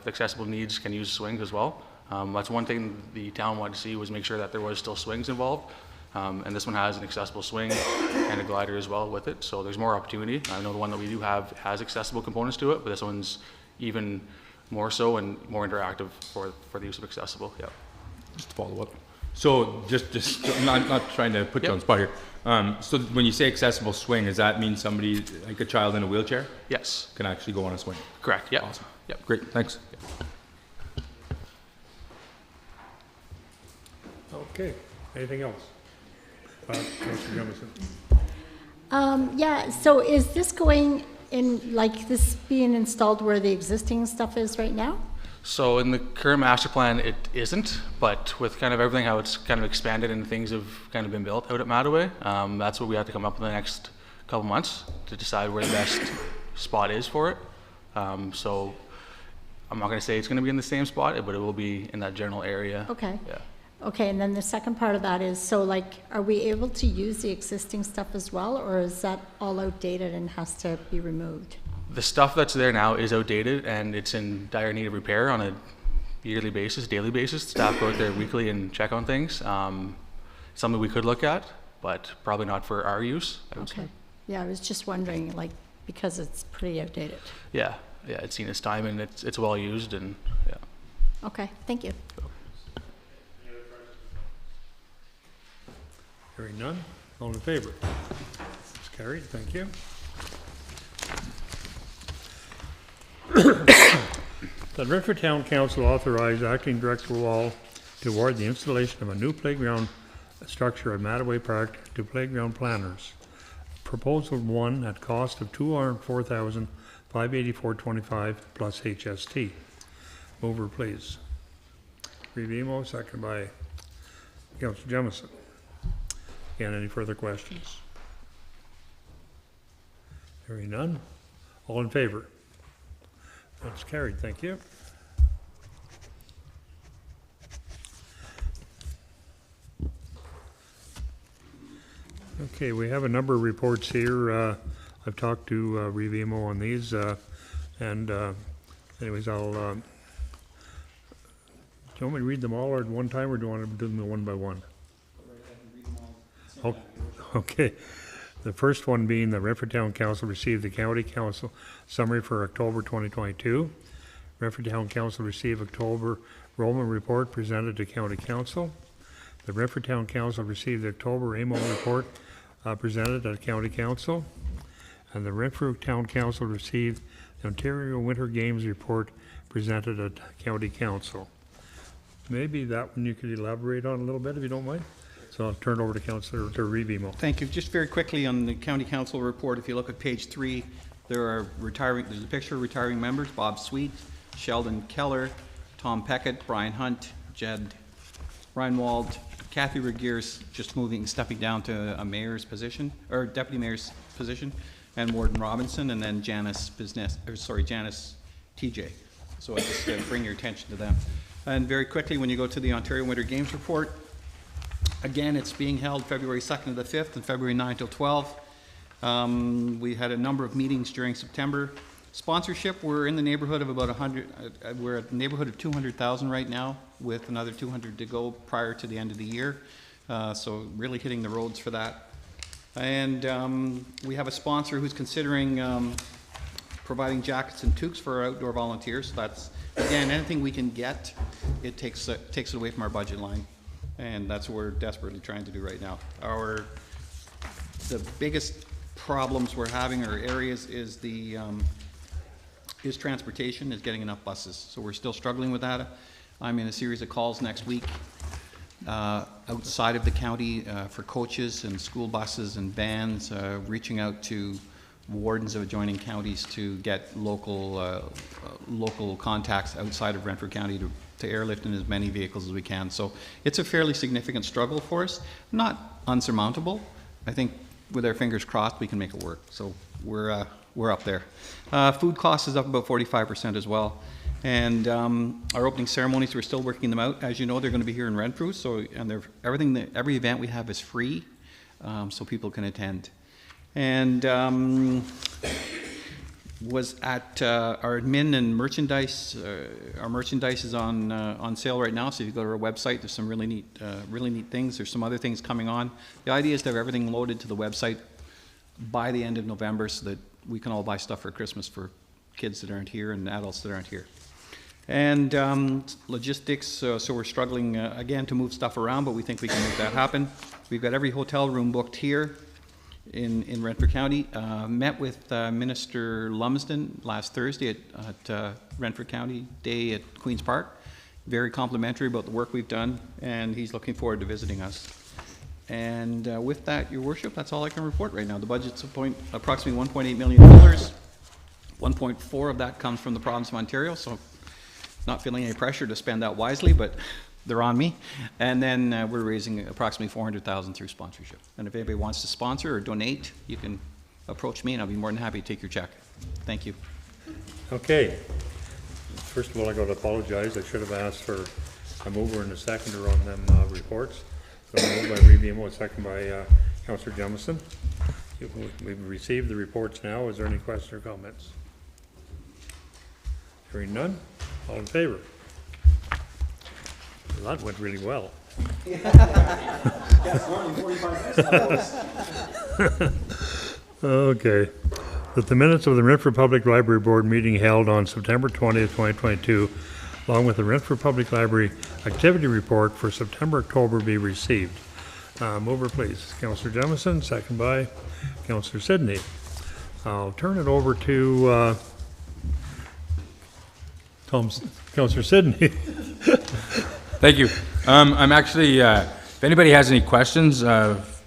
accessible needs can use swings as well. That's one thing the town wanted to see, was make sure that there was still swings involved. And this one has an accessible swing and a glider as well with it, so there's more opportunity. I know the one that we do have has accessible components to it, but this one's even more so and more interactive for the use of accessible. Yeah. Just to follow up. So just not trying to put you on the spot here. So when you say accessible swing, does that mean somebody, like a child in a wheelchair? Yes. Can actually go on a swing? Correct. Yeah. Awesome. Yep. Great. Thanks. Yep. Okay. Anything else? Councillor Jemison. Yeah, so is this going in, like this being installed where the existing stuff is right now? So in the current master plan, it isn't, but with kind of everything, how it's kind of expanded and things have kind of been built out at Mattaway, that's what we have to come up with in the next couple months to decide where the best spot is for it. So I'm not going to say it's going to be in the same spot, but it will be in that general area. Okay. Yeah. Okay, and then the second part of that is, so like, are we able to use the existing stuff as well, or is that all outdated and has to be removed? The stuff that's there now is outdated and it's in dire need of repair on a yearly basis, daily basis. Staff go out there weekly and check on things. Something we could look at, but probably not for our use, I would say. Yeah, I was just wondering, like, because it's pretty outdated. Yeah, it's seen its time and it's well used, and yeah. Okay, thank you. Hearing none. All in favor? It's carried. Thank you. The Renfrew Town Council authorized Acting Director Wall to award the installation of a new playground structure at Mattaway Park to Playground Planners. Proposal 1 at cost of $204,584.25 plus HST. Mover, please. Revimo, second by Councillor Jemison. Again, any further questions? Hearing none. All in favor? That's carried. Thank you. Okay, we have a number of reports here. I've talked to Revimo on these, and anyways, do you want me to read them all at one time, or do you want to do them one by one? Oh, okay. The first one being the Renfrew Town Council received the County Council summary for October 2022. Renfrew Town Council received October Roman report presented to County Council. The Renfrew Town Council received the October AMO report presented at County Council. And the Renfrew Town Council received the Ontario Winter Games report presented at County Council. Maybe that one you could elaborate on a little bit if you don't mind. So I'll turn it over to Councillor Revimo. Thank you. Just very quickly on the County Council report, if you look at page 3, there's a picture of retiring members: Bob Sweet, Sheldon Keller, Tom Peckett, Brian Hunt, Jed Reinwald, Kathy Regeers just stepping down to a mayor's position, or deputy mayor's position, and Warden Robinson, and then Janice TJ. So I just bring your attention to them. And very quickly, when you go to the Ontario Winter Games report, again, it's being held February 2nd to the 5th and February 9th till 12th. We had a number of meetings during September. Sponsorship, we're in the neighborhood of about 100, we're at the neighborhood of 200,000 right now, with another 200 to go prior to the end of the year. So really hitting the roads for that. And we have a sponsor who's considering providing jackets and toques for our outdoor volunteers. So that's, again, anything we can get, it takes it away from our budget line. And that's what we're desperately trying to do right now. The biggest problems we're having, or areas, is transportation, is getting enough buses. So we're still struggling with that. I'm in a series of calls next week outside of the county for coaches and school buses and vans, reaching out to wardens of adjoining counties to get local contacts outside of Renfrew County to airlift in as many vehicles as we can. So it's a fairly significant struggle for us, not unsurmountable. I think with our fingers crossed we can make it work. So we're up there. Food cost is up about 45% as well. And our opening ceremonies, we're still working them out. As you know, they're going to be here in Renfrew, so every event we have is free, so people can attend. And was at our admin and merchandise. Our merchandise is on sale right now, so if you go to our website, there's some really neat things. There's some other things coming on. The idea is to have everything loaded to the website by the end of November, so that we can all buy stuff for Christmas for kids that aren't here and adults that aren't here. And logistics, so we're struggling again to move stuff around, but we think we can make that happen. We've got every hotel room booked here in Renfrew County. Met with Minister Lumsden last Thursday at Renfrew County Day at Queen's Park. Very complimentary about the work we've done, and he's looking forward to visiting us. And with that, Your Worship, that's all I can report right now. The budget's approximately $1.8 million. 1.4 of that comes from the province of Ontario, so not feeling any pressure to spend that wisely, but they're on me. And then we're raising approximately $400,000 through sponsorship. And if anybody wants to sponsor or donate, you can approach me, and I'll be more than happy to take your check. Thank you. Okay. First of all, I got to apologize. I should have asked for a mover and a seconder on them reports. So moved by Revimo, second by Councillor Jemison. We've received the reports now. Is there any questions or comments? Hearing none. All in favor? Well, that went really well. Okay. That the minutes of the Renfrew Public Library Board meeting held on September 20th, 2022, along with the Renfrew Public Library activity report for September-October be received. Mover, please. Councillor Jemison, second by Councillor Sidney. I'll turn it over to Councillor Sidney. Thank you. I'm actually, if anybody has any questions,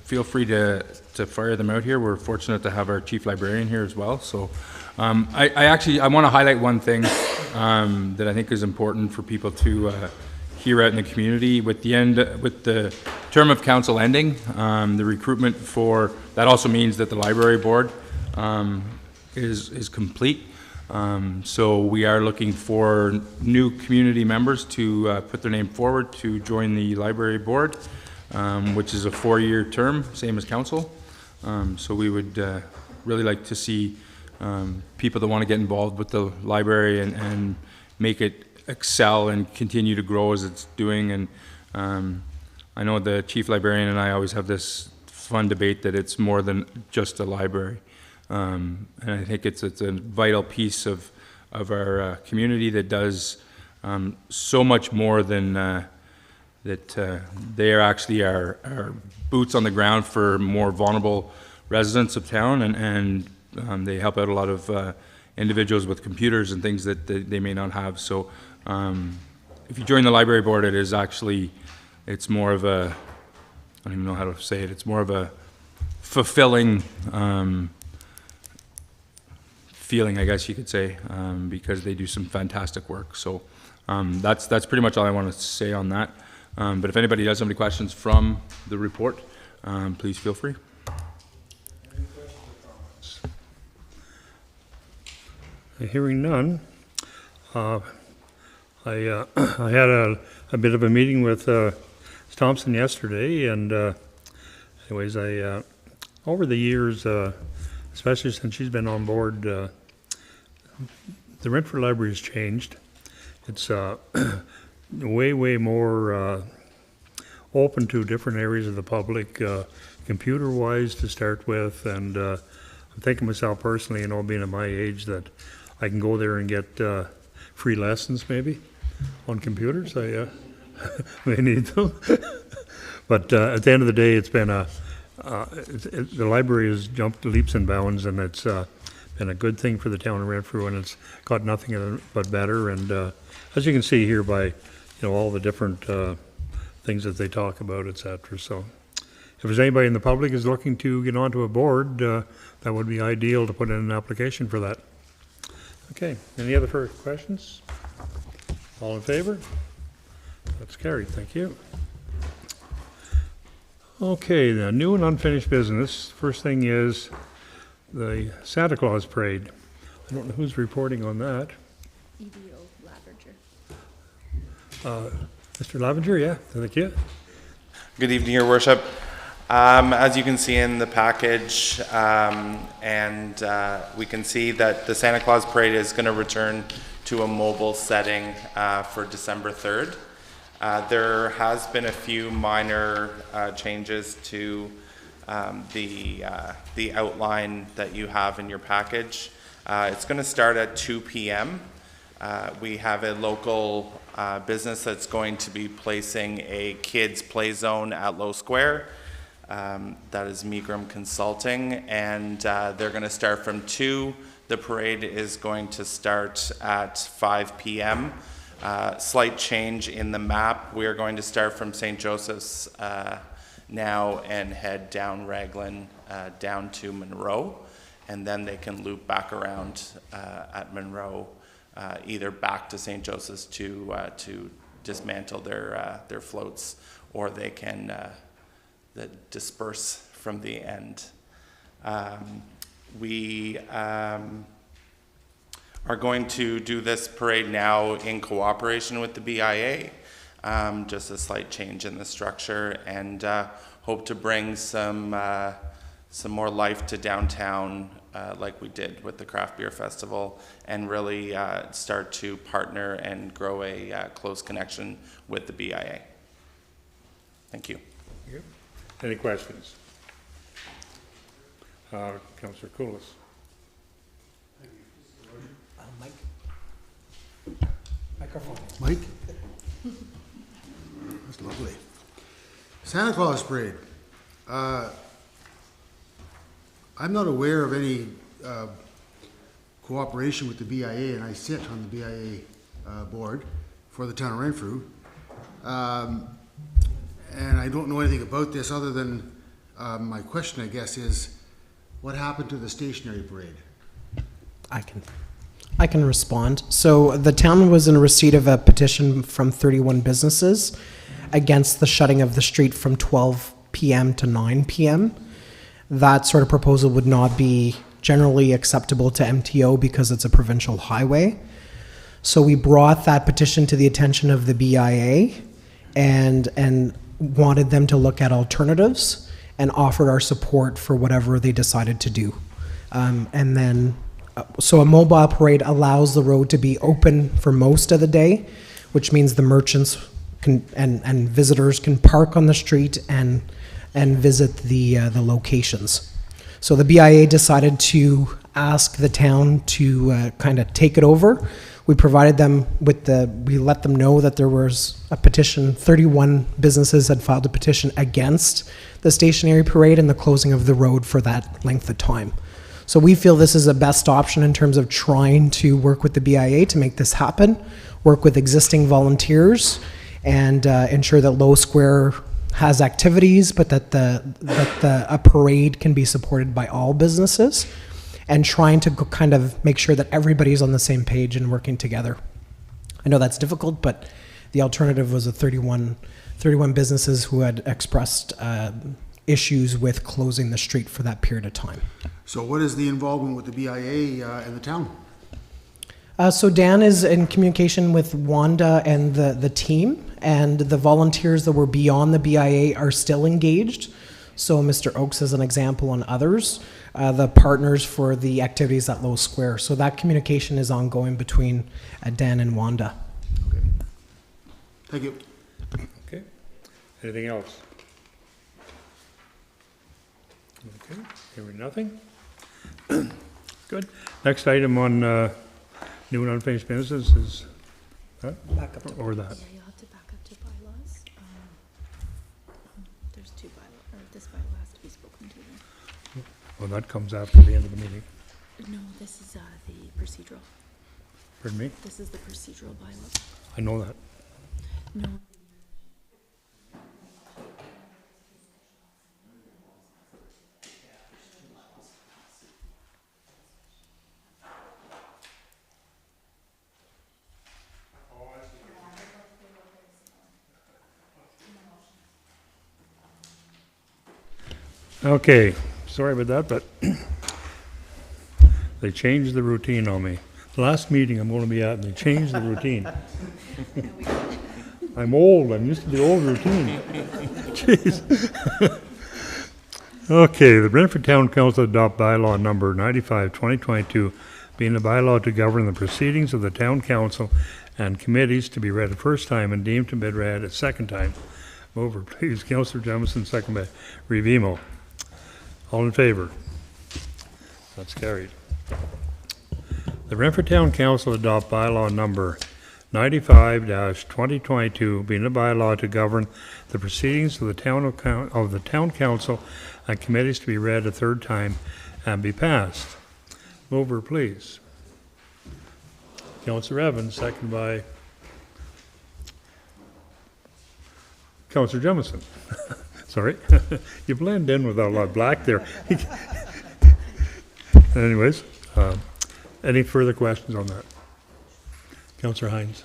feel free to fire them out here. We're fortunate to have our chief librarian here as well. So I want to highlight one thing that I think is important for people to hear out in the community. With the term of council ending, the recruitment for, that also means that the library board is complete. So we are looking for new community members to put their name forward to join the library board, which is a 4-year term, same as council. So we would really like to see people that want to get involved with the library and make it excel and continue to grow as it's doing. And I know the chief librarian and I always have this fun debate that it's more than just a library. And I think it's a vital piece of our community that does so much more than that. They are actually our boots on the ground for more vulnerable residents of town, and they help out a lot of individuals with computers and things that they may not have. So if you join the library board, it is actually, it's more of a, I don't even know how to say it, it's more of a fulfilling feeling, I guess you could say, because they do some fantastic work. So that's pretty much all I want to say on that. But if anybody does have any questions from the report, please feel free. Hearing none, I had a bit of a meeting with Thompson yesterday, and anyways, over the years, especially since she's been on board, the Renfrew Library has changed. It's way more open to different areas of the public, computer-wise to start with, and I'm thinking myself personally, you know, being at my age, that I can go there and get free lessons maybe on computers. I may need them. But at the end of the day, it's been the library has jumped leaps and bounds, and it's been a good thing for the town of Renfrew, and it's got nothing but better. And as you can see here by, you know, all the different things that they talk about, etc. So if there's anybody in the public is looking to get onto a board, that would be ideal to put in an application for that. Okay, any other further questions? All in favor? That's carried, thank you. Okay, the new and unfinished business. First thing is the Santa Claus Parade. I don't know who's reporting on that. EDO Laverger. Mr. Lavenger, yeah, thank you. Good evening, Your Worship. As you can see in the package, we can see that the Santa Claus Parade is going to return to a mobile setting for December 3rd. There has been a few minor changes to the outline that you have in your package. It's going to start at 2 p.m. We have a local business that's going to be placing a kids play zone at Low Square. That is Megram Consulting, and they're going to start from 2. The parade is going to start at 5 p.m. Slight change in the map. We are going to start from St. Joseph's now and head down Raglan down to Monroe, and then they can loop back around at Monroe, either back to St. Joseph's to dismantle their floats, or they can disperse from the end. We are going to do this parade now in cooperation with the BIA, just a slight change in the structure, and hope to bring some more life to downtown like we did with the Craft Beer Festival, and really start to partner and grow a close connection with the BIA. Thank you. Any questions? Councillor Koulis. Mike. Microphone. Mike? That's lovely. Santa Claus Parade. I'm not aware of any cooperation with the BIA, and I sit on the BIA board for the town of Renfrew. And I don't know anything about this other than my question, I guess, is what happened to the stationary parade? I can respond. So the town was in receipt of a petition from 31 businesses against the shutting of the street from 12 p.m. to 9 p.m. That sort of proposal would not be generally acceptable to MTO because it's a provincial highway. So we brought that petition to the attention of the BIA and wanted them to look at alternatives and offered our support for whatever they decided to do. So a mobile parade allows the road to be open for most of the day, which means the merchants can, and visitors can park on the street and and visit the locations. So the BIA decided to ask the town to kind of take it over. We provided them with we let them know that there was a petition, 31 businesses had filed a petition against the stationary parade and the closing of the road for that length of time. So we feel this is the best option in terms of trying to work with the BIA to make this happen, work with existing volunteers, and ensure that Low Square has activities, but that a parade can be supported by all businesses, and trying to kind of make sure that everybody's on the same page and working together. I know that's difficult, but the alternative was 31 businesses who had expressed issues with closing the street for that period of time. So what is the involvement with the BIA in the town? So Dan is in communication with Wanda and the team, and the volunteers that were beyond the BIA are still engaged. So Mr. Oakes is an example, and others, the partners for the activities at Low Square. So that communication is ongoing between Dan and Wanda. Okay. Thank you. Okay. Anything else? Okay, hearing nothing. Good. Next item on new and unfinished business is, Back up to or that? Yeah, you'll have to back up to bylaws. There's two bylaws, or this bylaw has to be spoken to. Well, that comes after the end of the meeting. No, this is the procedural. Pardon me? This is the procedural bylaw. I know that. No. Okay, sorry about that, but they changed the routine on me. The last meeting I'm going to be at, and they changed the routine. I'm old, I'm used to the old routine. Jeez. Okay, the Renfrew Town Council adopt bylaw number 95, 2022, being a bylaw to govern the proceedings of the town council and committees to be read a first time and deemed to be read a second time. Mover, please. Councillor Jamison, second by Revimo. All in favor? That's carried. The Renfrew Town Council adopt bylaw number 95-2022, being a bylaw to govern the proceedings of the town council and committees to be read a third time and be passed. Mover, please. Councillor Evans, second by Councillor Jemison. Sorry, you blend in with a lot of black there. Anyways, any further questions on that? Councillor Hines.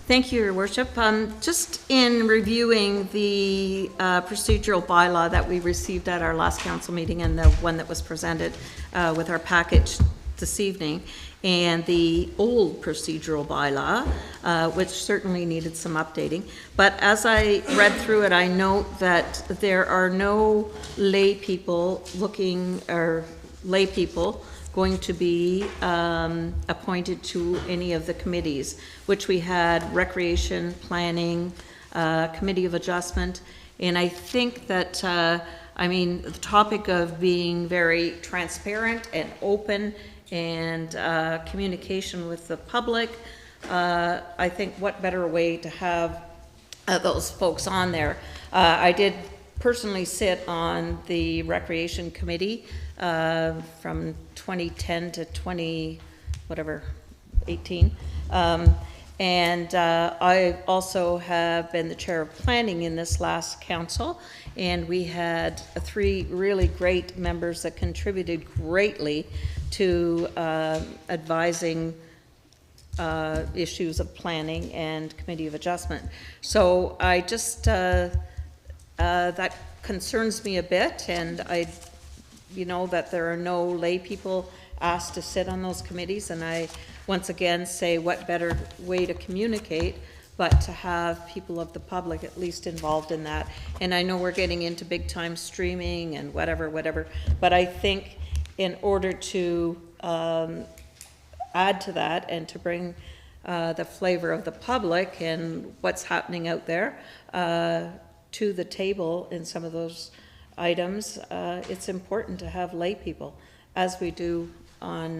Thank you, Your Worship. Just in reviewing the procedural bylaw that we received at our last council meeting and the one that was presented with our package this evening, and the old procedural bylaw, which certainly needed some updating. But as I read through it, I note that there are no lay people going to be appointed to any of the committees, which we had Recreation, Planning, Committee of Adjustment, and I think that, the topic of being very transparent and open and communication with the public, I think what better way to have those folks on there. I did personally sit on the Recreation Committee from 2010 to 18. And I also have been the chair of planning in this last council, and we had 3 really great members that contributed greatly to advising issues of planning and committee of adjustment. So I just, that concerns me a bit, and that there are no lay people asked to sit on those committees, and I once again say what better way to communicate but to have people of the public at least involved in that. And I know we're getting into big time streaming and whatever, but I think in order to add to that and to bring the flavor of the public and what's happening out there, to the table in some of those items, it's important to have lay people, as we do on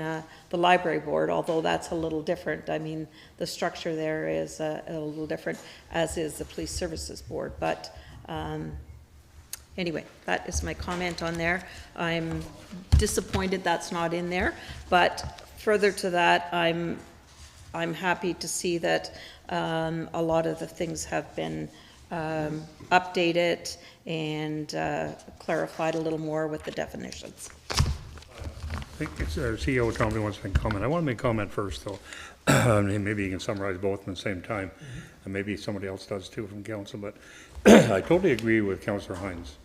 the library board, although that's a little different. I mean, the structure there is a little different, as is the police services board. But anyway, that is my comment on there. I'm disappointed that's not in there, but further to that, I'm happy to see that a lot of the things have been updated and clarified a little more with the definitions. I think it's CEO Tommy wants to make a comment. I want to make a comment first, though. Maybe you can summarize both at the same time, and maybe somebody else does too from council. But I totally agree with Councillor Hines.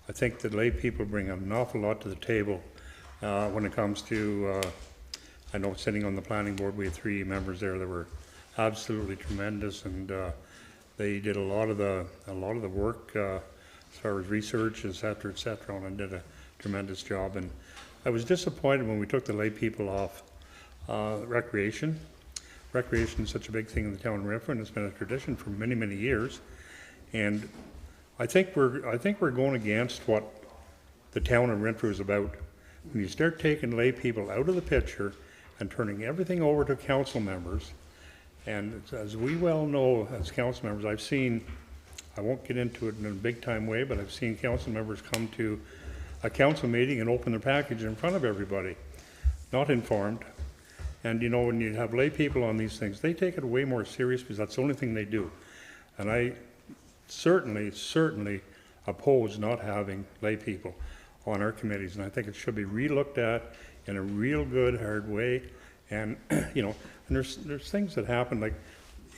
I think that lay people bring an awful lot to the table when it comes to. I know sitting on the planning board, we had 3 members there that were absolutely tremendous, and they did a lot of the work as far as research, et cetera, and did a tremendous job. And I was disappointed when we took the lay people off recreation. Recreation is such a big thing in the town of Renfrew, and it's been a tradition for many, many years. And I think we're going against what the town of Renfrew is about. When you start taking lay people out of the picture and turning everything over to council members, and as we well know as council members, I've seen, I won't get into it in a big time way, but I've seen council members come to a council meeting and open their package in front of everybody, not informed. And you know, when you have lay people on these things, they take it way more serious because that's the only thing they do. And I certainly oppose not having lay people on our committees, and I think it should be relooked at in a real good, hard way. And you know, and there's things that happen, like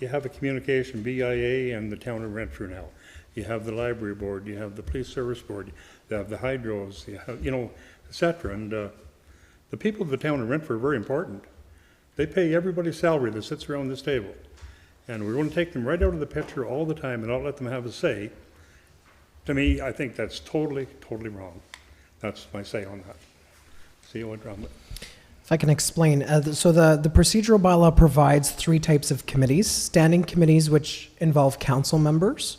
you have a communication BIA and the town of Renfrew now. You have the library board, you have the police service board, you have the hydros, you have, you know, etc. And the people of the town of Renfrew are very important. They pay everybody's salary that sits around this table. And we're going to take them right out of the picture all the time and not let them have a say. To me, I think that's totally wrong. That's my say on that. CEO Drummond. If I can explain, so the procedural bylaw provides 3 types of committees: standing committees, which involve council members,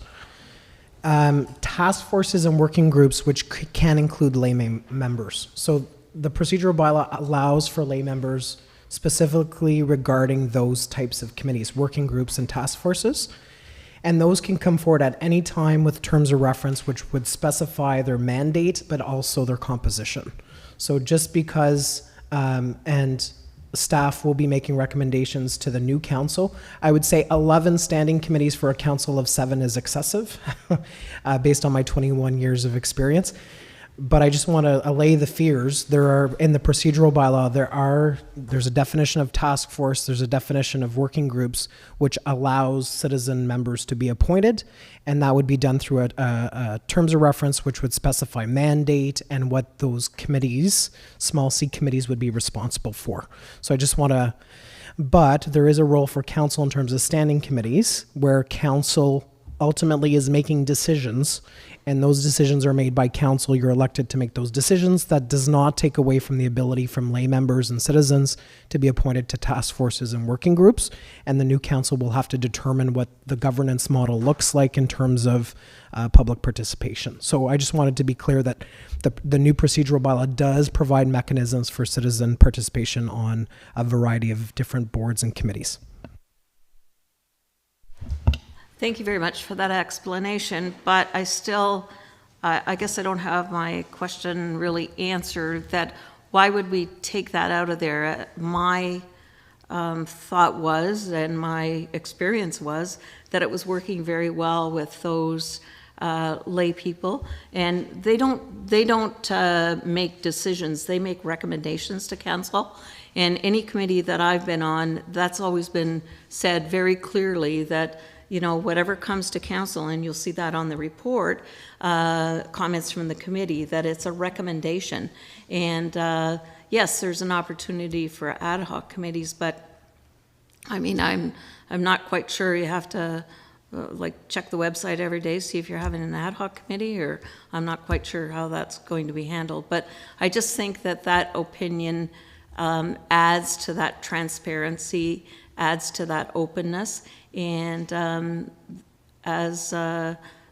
task forces and working groups, which can include lay members. So the procedural bylaw allows for lay members specifically regarding those types of committees, working groups and task forces. And those can come forward at any time with terms of reference, which would specify their mandate, but also their composition. So just because, and staff will be making recommendations to the new council, I would say 11 standing committees for a council of 7 is excessive, based on my 21 years of experience. But I just want to allay the fears. There are, in the procedural bylaw, there's a definition of task force, there's a definition of working groups, which allows citizen members to be appointed, and that would be done through a terms of reference, which would specify mandate and what those committees, small c committees, would be responsible for. So I just want to, but there is a role for council in terms of standing committees, where council ultimately is making decisions, and those decisions are made by council. You're elected to make those decisions. That does not take away from the ability from lay members and citizens to be appointed to task forces and working groups, and the new council will have to determine what the governance model looks like in terms of public participation. So I just wanted to be clear that the new procedural bylaw does provide mechanisms for citizen participation on a variety of different boards and committees. Thank you very much for that explanation, but I still, I guess I don't have my question really answered, that why would we take that out of there? My thought was, and my experience was, that it was working very well with those lay people, and they don't make decisions, they make recommendations to council. And any committee that I've been on, that's always been said very clearly that, you know, whatever comes to council, and you'll see that on the report, comments from the committee, that it's a recommendation. And yes, there's an opportunity for ad hoc committees, but I mean, I'm not quite sure. You have to like check the website every day, see if you're having an ad hoc committee, or I'm not quite sure how that's going to be handled. But I just think that that opinion adds to that transparency, adds to that openness. And as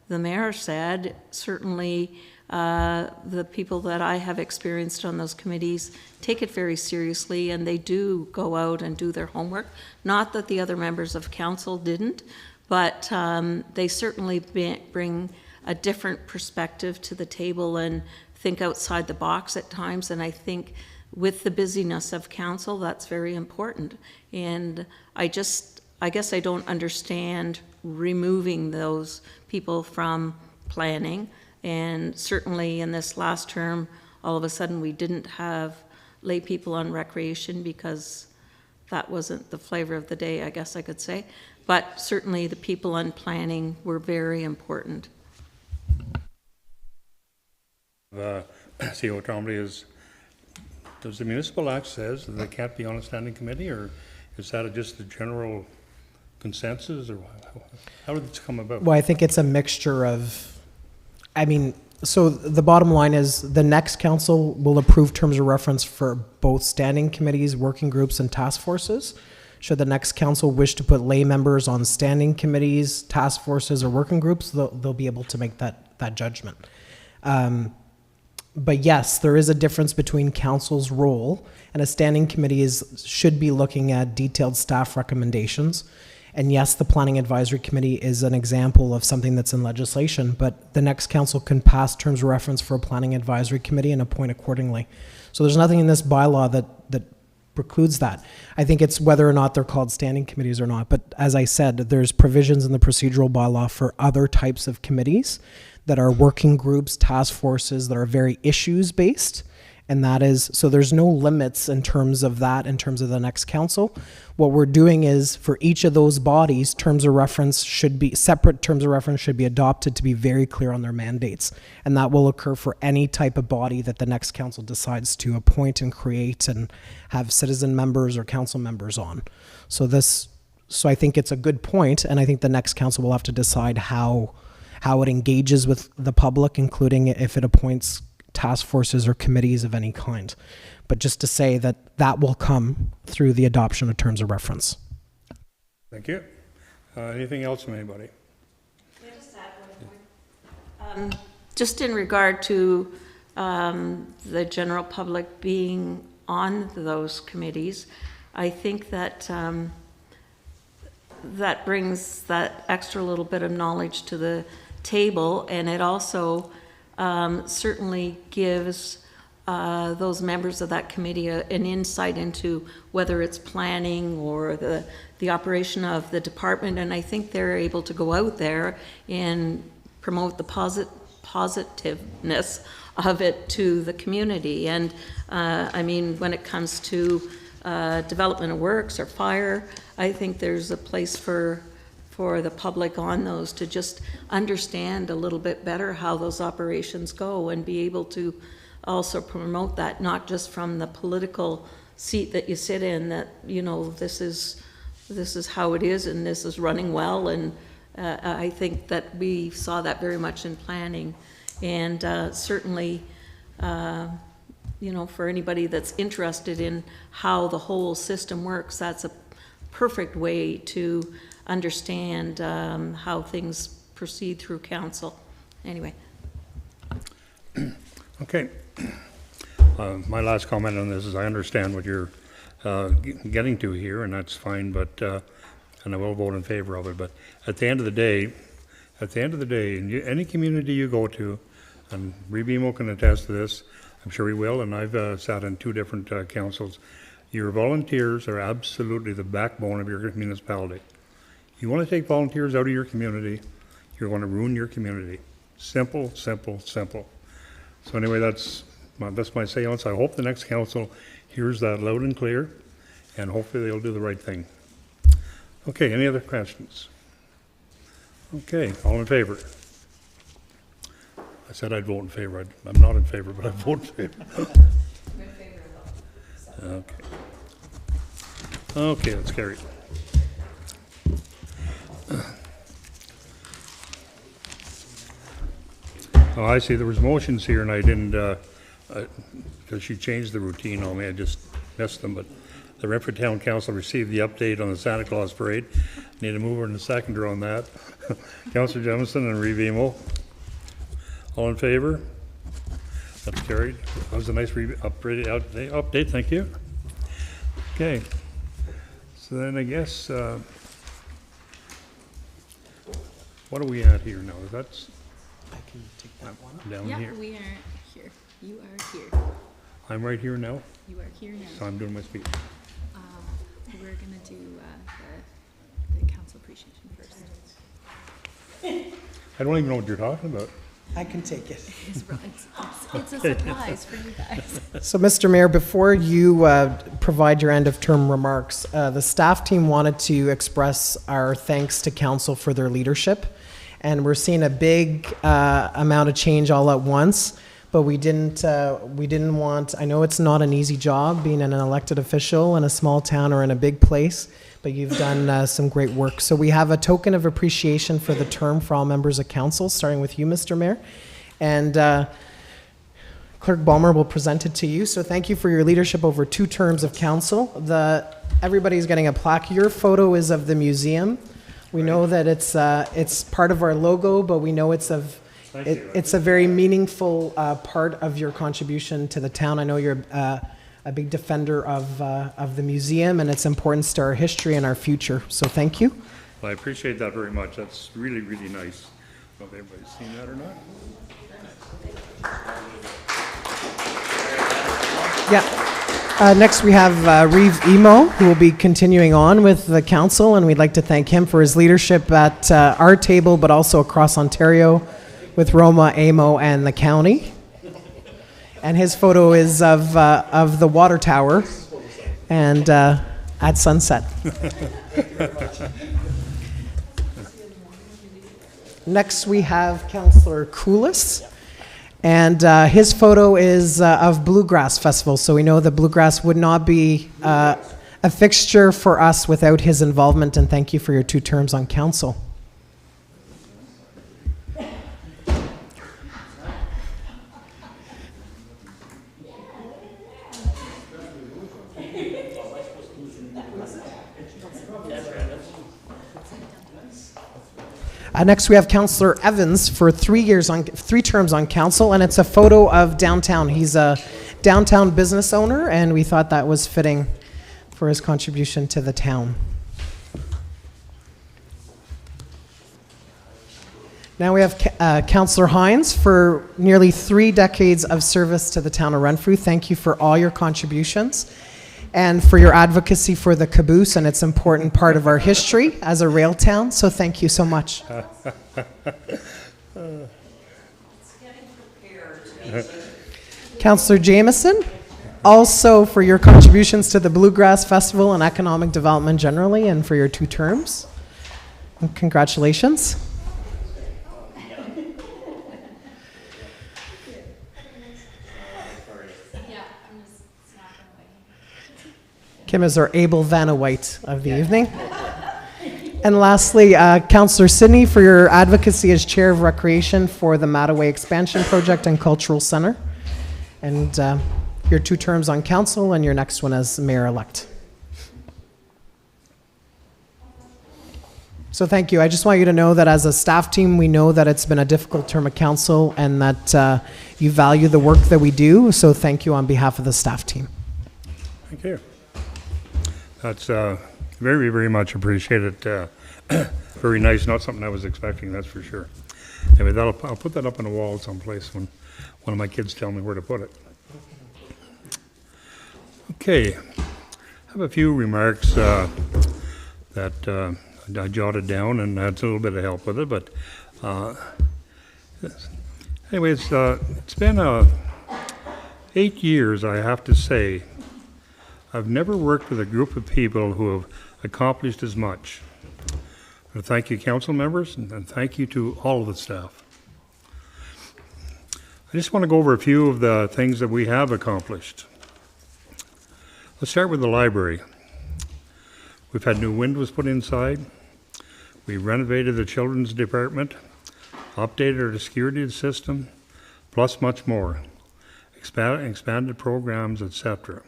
the mayor said, certainly the people that I have experienced on those committees take it very seriously, and they do go out and do their homework. Not that the other members of council didn't, but they certainly bring a different perspective to the table and think outside the box at times, and I think with the busyness of council, that's very important. And I guess I don't understand removing those people from planning. And certainly in this last term, all of a sudden we didn't have lay people on recreation because that wasn't the flavor of the day, I guess I could say. But certainly the people on planning were very important. CO Trombley is, does the Municipal Act says that they can't be on a standing committee, or is that just a general consensus, or how did this come about? Well, I think it's a mixture of, I mean, so the bottom line is the next council will approve terms of reference for both standing committees, working groups, and task forces. Should the next council wish to put lay members on standing committees, task forces, or working groups, they'll be able to make that judgment. But yes, there is a difference between council's role, and a standing committee should be looking at detailed staff recommendations. And yes, the Planning Advisory Committee is an example of something that's in legislation, but the next council can pass terms of reference for a Planning Advisory Committee and appoint accordingly. So there's nothing in this bylaw that precludes that. I think it's whether or not they're called standing committees or not. But as I said, there's provisions in the procedural bylaw for other types of committees that are working groups, task forces, that are very issues based. And that is, so there's no limits in terms of that, in terms of the next council. What we're doing is for each of those bodies, terms of reference should be, separate terms of reference should be adopted to be very clear on their mandates. And that will occur for any type of body that the next council decides to appoint and create and have citizen members or council members on. So I think it's a good point, and I think the next council will have to decide how it engages with the public, including if it appoints task forces or committees of any kind. But just to say that will come through the adoption of terms of reference. Thank you. Anything else from anybody? Can I just add one point? Just in regard to the general public being on those committees, I think that that brings that extra little bit of knowledge to the table, and it also certainly gives those members of that committee an insight into whether it's planning or the operation of the department, and I think they're able to go out there and promote the positiveness of it to the community. And I mean, when it comes to development of works or fire, I think there's a place for the public on those to just understand a little bit better how those operations go and be able to also promote that, not just from the political seat that you sit in, that, you know, this is how it is and this is running well. And I think that we saw that very much in planning. And certainly, you know, for anybody that's interested in how the whole system works, that's a perfect way to understand how things proceed through council. Anyway. Okay. My last comment on this is I understand what you're getting to here, and that's fine, but and I will vote in favor of it. But at the end of the day, in any community you go to, and Rebimo can attest to this, I'm sure he will, and I've sat in two different councils. Your volunteers are absolutely the backbone of your municipality. You want to take volunteers out of your community, you're going to ruin your community. Simple, simple, simple. So anyway, that's my seance. I hope the next council hears that loud and clear, and hopefully they'll do the right thing. Okay, any other questions? Okay, all in favor? I said I'd vote in favor. I'm not in favor, but I vote in favor. Okay. Okay, that's carried. Oh, I see. There was motions here, and I didn't, because she changed the routine on me. I just missed them. But the Renfrew Town Council received the update on the Santa Claus Parade. Need a mover and a seconder on that. Councillor Jemison and Reeve Emo. All in favor? That's carried. That was a nice update, thank you. Okay. So then I guess, what are we at here now? That's I can take that one. down Yeah, here. we are here. You are here. I'm right here now, You are here now. so I'm doing my speech. We're gonna do the council appreciation first. I don't even know what you're talking about. I can take it. It's a surprise for you guys. So, Mr. Mayor, before you provide your end-of-term remarks, the staff team wanted to express our thanks to council for their leadership. And we're seeing a big amount of change all at once, but we didn't want, I know it's not an easy job being an elected official in a small town or in a big place, but you've done some great work. So we have a token of appreciation for the term for all members of council, starting with you, Mr. Mayor. And Clerk Balmer will present it to you. So thank you for your leadership over 2 terms of council. Everybody's getting a plaque. Your photo is of the museum. We know that it's part of our logo, but we know it's a very meaningful part of your contribution to the town. I know you're a big defender of the museum and its importance to our history and our future. So thank you. Well, I appreciate that very much. That's really, really nice. Hope everybody's seen that or not. Yeah. Next we have Reeve Emo, who will be continuing on with the council, and we'd like to thank him for his leadership at our table, but also across Ontario with Roma, Amo, and the county. And his photo is of the water tower and at sunset. Next we have Councillor Koulis. And his photo is of Bluegrass Festival. So we know that Bluegrass would not be a fixture for us without his involvement. And thank you for your 2 terms on council. Next, we have Councillor Evans for 3 terms on council, and it's a photo of downtown. He's a downtown business owner, and we thought that was fitting for his contribution to the town. Now we have Councillor Hines for nearly 3 decades of service to the town of Renfrew. Thank you for all your contributions and for your advocacy for the caboose and its important part of our history as a rail town. So thank you so much. Councillor Jameson, also for your contributions to the Bluegrass Festival and economic development generally, and for your 2 terms. And congratulations. Kim is our Abel Vanna White of the evening. And lastly, Councillor Sidney, for your advocacy as Chair of Recreation for the Mattaway Expansion Project and Cultural Centre. And your 2 terms on council and your next one as Mayor-elect. So thank you. I just want you to know that as a staff team, we know that it's been a difficult term of council and that you value the work that we do. So thank you on behalf of the staff team. Thank you. That's very, very much appreciated. Very nice. Not something I was expecting, that's for sure. Anyway, I'll put that up on the wall someplace when one of my kids tell me where to put it. Okay. I have a few remarks that I jotted down and had a little bit of help with it. But anyway, it's been 8 years, I have to say. I've never worked with a group of people who have accomplished as much. And thank you, council members, and thank you to all of the staff. I just want to go over a few of the things that we have accomplished. Let's start with the library. We've had new windows put inside. We renovated the children's department, updated our security system, plus much more. Expanded programs, etc.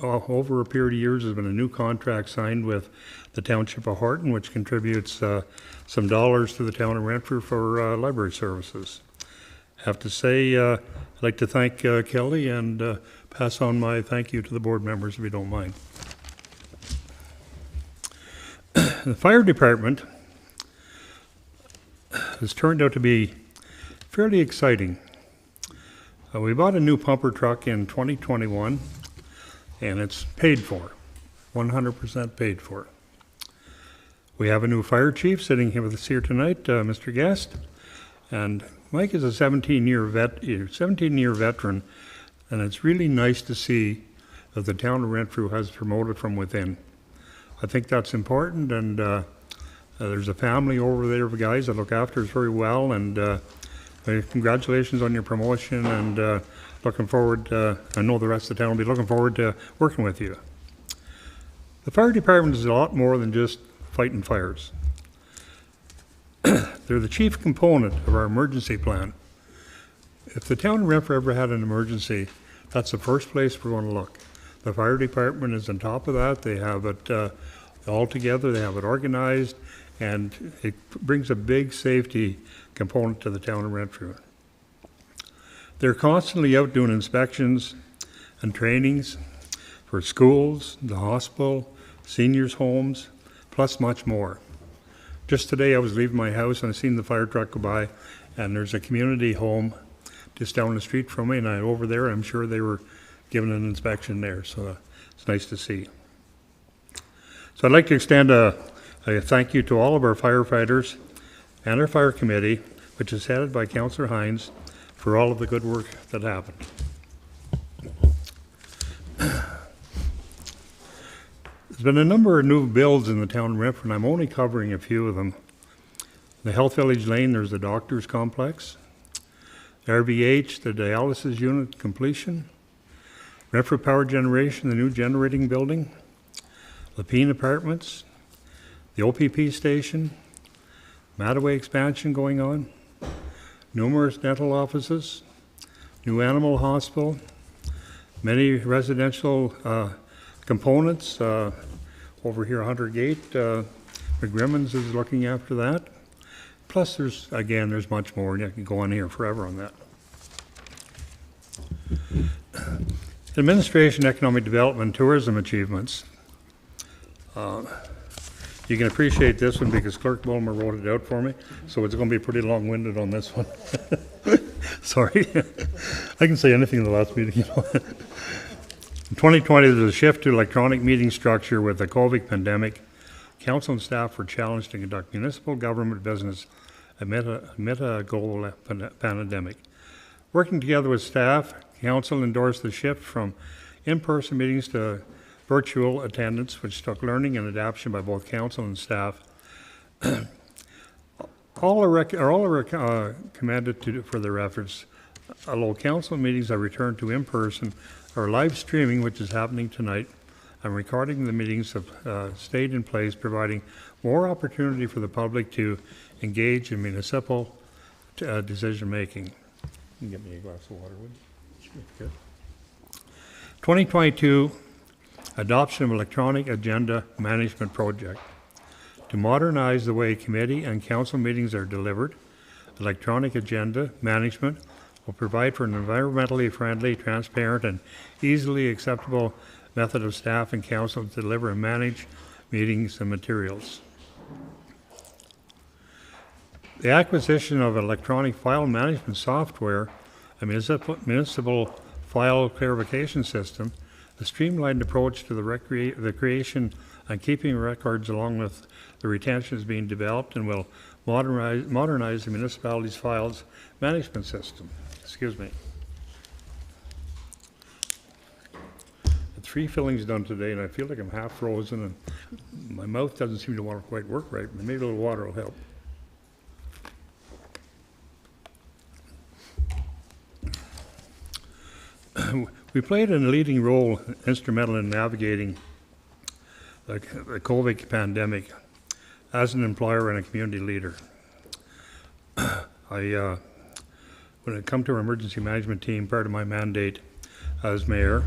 over a period of years, there's been a new contract signed with the Township of Horton, which contributes some dollars to the town of Renfrew for library services. I have to say, I'd like to thank Kelly and pass on my thank you to the board members, if you don't mind. The fire department has turned out to be fairly exciting. We bought a new pumper truck in 2021, and it's paid for, 100% paid for. We have a new fire chief sitting here with us here tonight, Mr. Guest, and Mike is a 17-year veteran, and it's really nice to see that the town of Renfrew has promoted from within. I think that's important, and there's a family over there of guys that look after us very well, and congratulations on your promotion, and looking forward, I know the rest of the town will be looking forward to working with you. The fire department is a lot more than just fighting fires. They're the chief component of our emergency plan. If the town of Renfrew ever had an emergency, that's the first place we're going to look. The fire department is on top of that. They have it all together, they have it organized, and it brings a big safety component to the town of Renfrew. They're constantly out doing inspections and trainings for schools, the hospital, seniors' homes, plus much more. Just today I was leaving my house and I seen the fire truck go by, and there's a community home just down the street from me, and I'm over there, I'm sure they were giving an inspection there, so it's nice to see. So I'd like to extend a thank you to all of our firefighters and our fire committee, which is headed by Councillor Hines, for all of the good work that happened. There's been a number of new builds in the town of Renfrew, and I'm only covering a few of them. The Health Village Lane, there's the doctor's complex. RVH, the dialysis unit completion. Renfrew Power Generation, the new generating building. Lapine Apartments. The OPP station. Mattaway expansion going on. Numerous dental offices. New animal hospital. Many residential components. Over here, Hunter Gate, McGrimmons is looking after that. Plus, there's much more, and I can go on here forever on that. Administration, Economic Development, Tourism Achievements. You can appreciate this one because Clerk Bulmer wrote it out for me, so it's going to be pretty long-winded on this one. Sorry. I can say anything in the last meeting, you know. In 2020, there's a shift to electronic meeting structure with the COVID pandemic. Council and staff were challenged to conduct municipal government business amid a global pandemic. Working together with staff, council endorsed the shift from in-person meetings to virtual attendance, which took learning and adaptation by both council and staff. all are commended for their efforts. Although council meetings are returned to in-person, our live streaming, which is happening tonight, and recording the meetings have stayed in place, providing more opportunity for the public to engage in municipal decision-making. You can get me a glass of water, would you? Good. 2022, adoption of electronic agenda management project. To modernize the way committee and council meetings are delivered, electronic agenda management will provide for an environmentally friendly, transparent, and easily acceptable method of staff and council to deliver and manage meetings and materials. The acquisition of electronic file management software, a municipal file clarification system, a streamlined approach to the creation and keeping records along with the retention is being developed and will modernize the municipality's files management system. Excuse me. The 3 fillings done today, and I feel like I'm half frozen, and my mouth doesn't seem to want to quite work right. Maybe a little water will help. We played a leading role, instrumental in navigating the COVID pandemic as an employer and a community leader. When it comes to our emergency management team, part of my mandate as mayor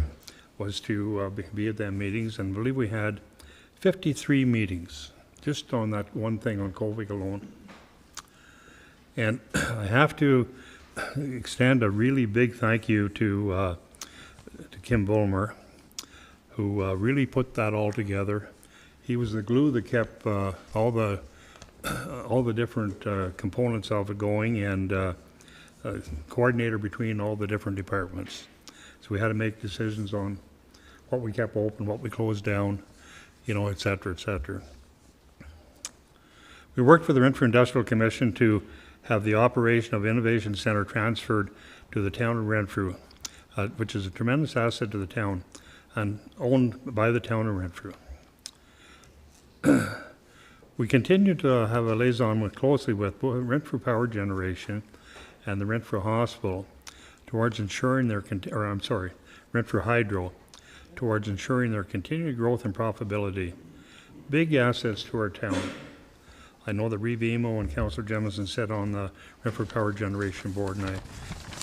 was to be at them meetings, and I believe we had 53 meetings just on that one thing on COVID alone. And I have to extend a really big thank you to Kim Volmer, who really put that all together. He was the glue that kept all the different components of it going, and coordinator between all the different departments. So we had to make decisions on what we kept open, what we closed down, et cetera, et cetera. We worked for the Renfrew Industrial Commission to have the operation of Innovation Center transferred to the town of Renfrew, which is a tremendous asset to the town and owned by the town of Renfrew. We continue to have a liaison closely with Renfrew Power Generation and the Renfrew Hospital towards ensuring Renfrew Hydro, towards ensuring their continued growth and profitability. Big assets to our town. I know that Reeve Emo and Councillor Jemison sit on the Renfrew Power Generation Board, and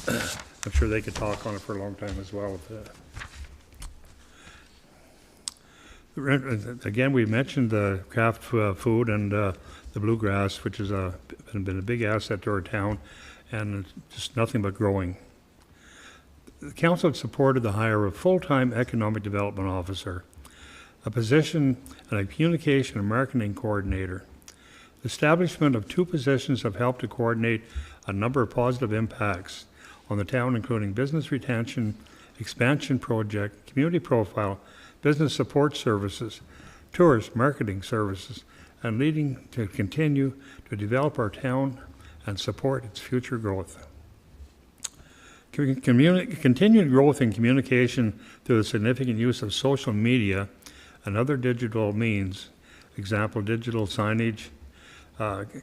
I'm sure they could talk on it for a long time as well. Again, we mentioned the craft food and the bluegrass, which has been a big asset to our town, and it's just nothing but growing. The council had supported the hire of a full-time economic development officer, a position and a communication and marketing coordinator. The establishment of 2 positions have helped to coordinate a number of positive impacts on the town, including business retention, expansion project, community profile, business support services, tourist marketing services, and leading to continue to develop our town and support its future growth. Continued growth in communication through the significant use of social media and other digital means, example, digital signage,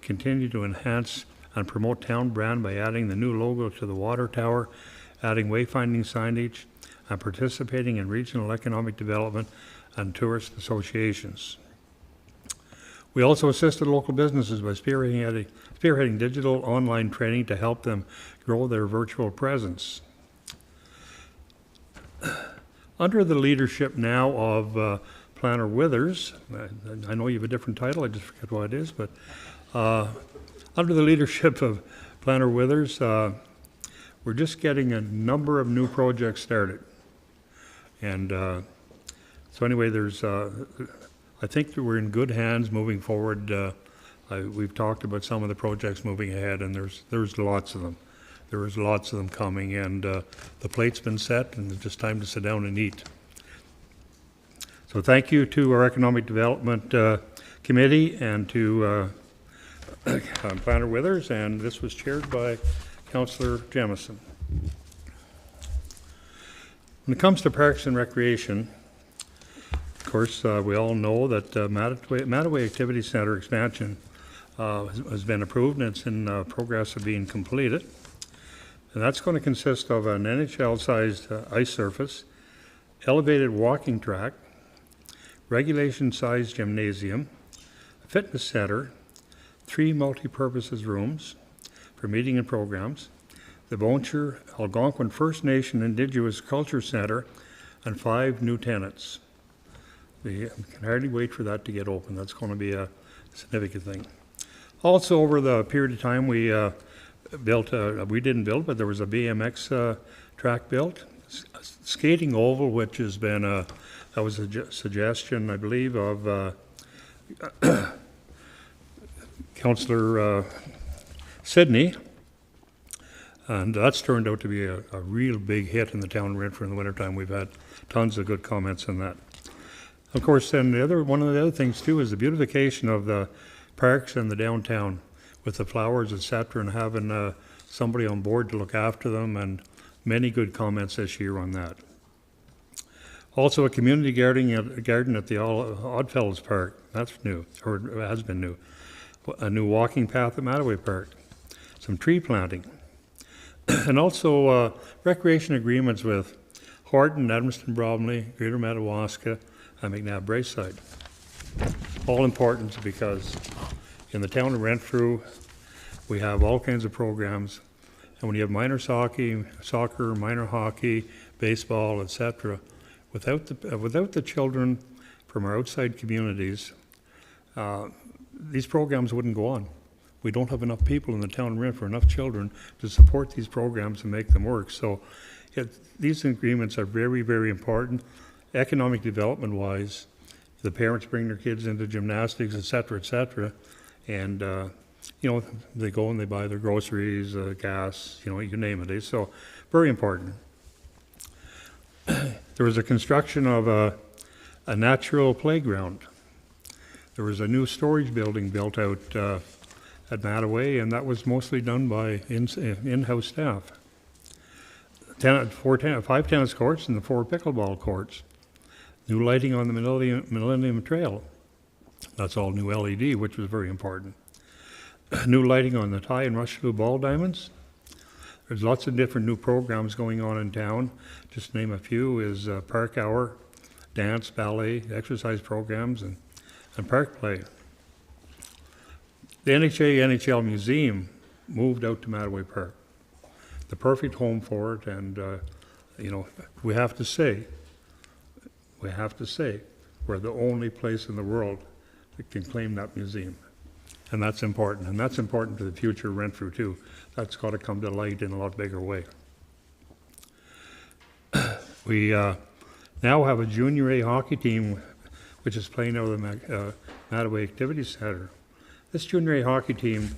continue to enhance and promote town brand by adding the new logo to the water tower, adding wayfinding signage, and participating in regional economic development and tourist associations. We also assisted local businesses by spearheading digital online training to help them grow their virtual presence. Under the leadership now of Planner Withers, I know you have a different title, I just forget what it is, but under the leadership of Planner Withers, we're just getting a number of new projects started. And so anyway, I think that we're in good hands moving forward. We've talked about some of the projects moving ahead, and there's lots of them. There is lots of them coming, and the plate's been set, and it's just time to sit down and eat. So thank you to our Economic Development Committee and to Planner Withers, and this was chaired by Councillor Jemison. When it comes to Parks and Recreation, of course, we all know that Mattaway Activity Centre expansion has been approved, and it's in progress of being completed. And that's going to consist of an NHL-sized ice surface, elevated walking track, regulation-sized gymnasium, a fitness center, 3 multi-purposes rooms for meeting and programs, the Boncher Algonquin First Nation Indigenous Culture Center, and 5 new tenants. We can hardly wait for that to get open. That's going to be a significant thing. Also, over the period of time, we didn't build, but there was a BMX track built, a skating oval, which has been that was a suggestion, I believe, of Councillor Sidney, and that's turned out to be a real big hit in the town of Renfrew in the wintertime. We've had tons of good comments on that. Of course, then one of the other things too is the beautification of the parks and the downtown with the flowers, etc., and having somebody on board to look after them, and many good comments this year on that. Also, a community garden at the Oddfellows Park. That's new, or has been new. A new walking path at Mattaway Park. Some tree planting. And also recreation agreements with Horton, Edmiston, Bromley, Greater Madawaska, and McNabb Braeside. All important because in the town of Renfrew, we have all kinds of programs. And when you have minor soccer, minor hockey, baseball, etc., Without the children from our outside communities, these programs wouldn't go on. We don't have enough people in the town of Renfrew, enough children to support these programs and make them work. So these agreements are very, very important. Economic development-wise, the parents bring their kids into gymnastics, et cetera, and they go and they buy their groceries, gas, you name it. So very important. There was a construction of a natural playground. There was a new storage building built out at Mattaway, and that was mostly done by in-house staff. 5 tennis courts and 4 pickleball courts. New lighting on the Millennium Trail. That's all new LED, which was very important. New lighting on the Thai and Russian ball diamonds. There's lots of different new programs going on in town. Just to name a few is Park Hour, dance, ballet, exercise programs, and park play. The NHL Museum moved out to Mattaway Park. The perfect home for it, and we have to say, we're the only place in the world that can claim that museum. And that's important. And that's important to the future of Renfrew too. That's got to come to light in a lot bigger way. We now have a junior A hockey team which is playing out of the Mattaway Activity Center. This junior A hockey team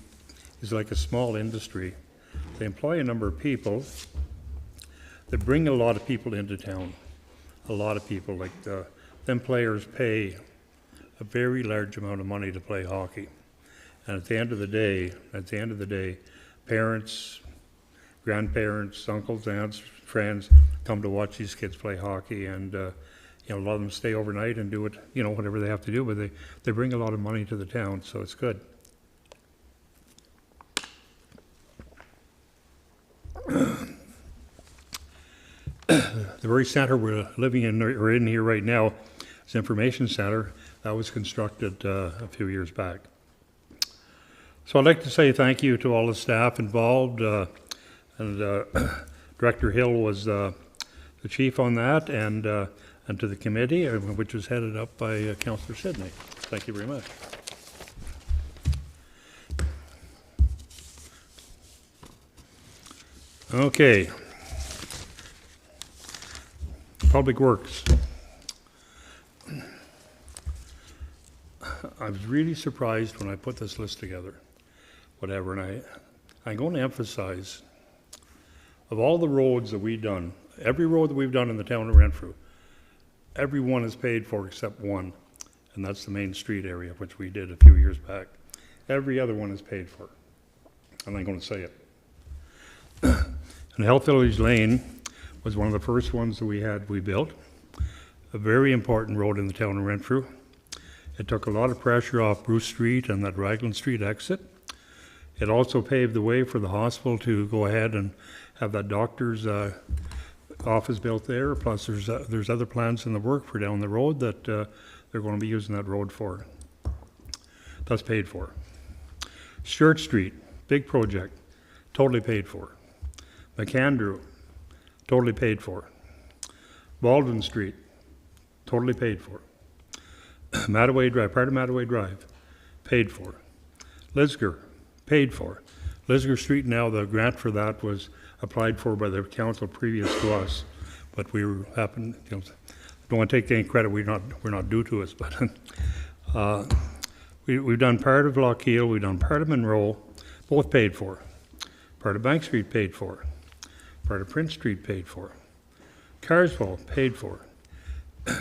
is like a small industry. They employ a number of people. They bring a lot of people into town. A lot of people, like them players pay a very large amount of money to play hockey. And at the end of the day, parents, grandparents, uncles, aunts, friends come to watch these kids play hockey, and a lot of them stay overnight and do it, whatever they have to do, but they bring a lot of money to the town, so it's good. The very center we're living in, or in here right now, is Information Center. That was constructed a few years back. So I'd like to say thank you to all the staff involved, and Director Hill was the chief on that, and to the committee, which was headed up by Councillor Sidney. Thank you very much. Okay. Public Works. I was really surprised when I put this list together, and I'm going to emphasize, of all the roads that we've done, every road that we've done in the town of Renfrew, every one is paid for except one, and that's the Main Street area, which we did a few years back. Every other one is paid for, and I'm going to say it. And Health Village Lane was one of the first ones that we built. A very important road in the town of Renfrew. It took a lot of pressure off Bruce Street and that Raglan Street exit. It also paved the way for the hospital to go ahead and have that doctor's office built there. Plus, there's other plans in the work for down the road that they're going to be using that road for. That's paid for. Stewart Street, big project, totally paid for. McAndrew, totally paid for. Baldwin Street, totally paid for. Mattaway Drive, part of Mattaway Drive, paid for. Lisgar, paid for. Lisgar Street now, the grant for that was applied for by the council previous to us, but we don't want to take any credit, we're not due to us, but we've done part of Lockheed, we've done part of Monroe, both paid for. Part of Bank Street paid for. Part of Prince Street paid for. Carswell paid for.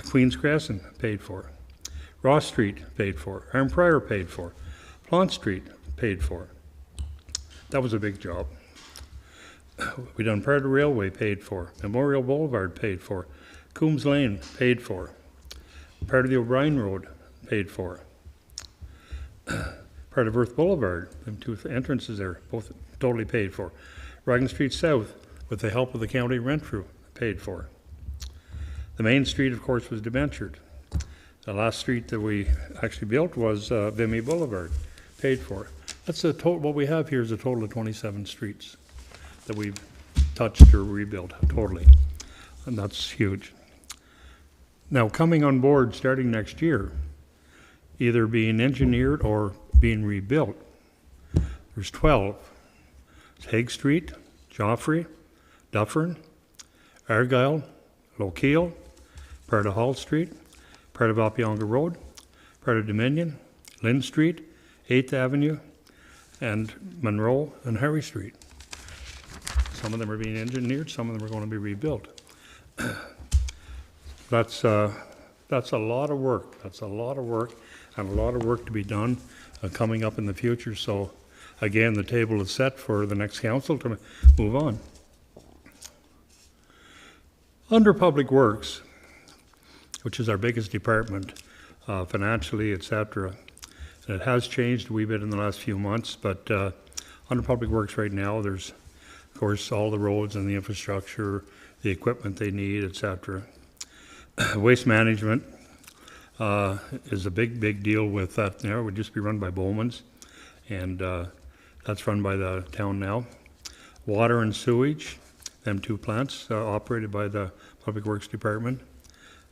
Queens Crescent paid for. Ross Street paid for. Arm Pryor paid for. Plant Street paid for. That was a big job. We done part of the railway paid for. Memorial Boulevard paid for. Coombs Lane paid for. Part of the O'Brien Road paid for. Part of Earth Boulevard, them two entrances there, both totally paid for. Raglan Street South, with the help of the County of Renfrew, paid for. The Main Street, of course, was debentured. The last street that we actually built was Vimy Boulevard, paid for. That's the total. What we have here is a total of 27 streets that we've touched or rebuilt totally, and that's huge. Now, coming on board starting next year, either being engineered or being rebuilt, there's 12. It's Hague Street, Joffrey, Dufferin, Argyle, Lochiel, part of Hall Street, part of Apionga Road, part of Dominion, Lynn Street, 8th Avenue, and Monroe and Harry Street. Some of them are being engineered, some of them are going to be rebuilt. That's a lot of work. That's a lot of work, and a lot of work to be done coming up in the future. So, again, the table is set for the next council to move on. Under Public Works, which is our biggest department financially, etc., and it has changed a wee bit in the last few months, but under Public Works right now, there's, of course, all the roads and the infrastructure, the equipment they need, etc. Waste management is a big deal with that. It would just be run by Bowman's, and that's run by the town now. Water and sewage, them two plants operated by the Public Works Department,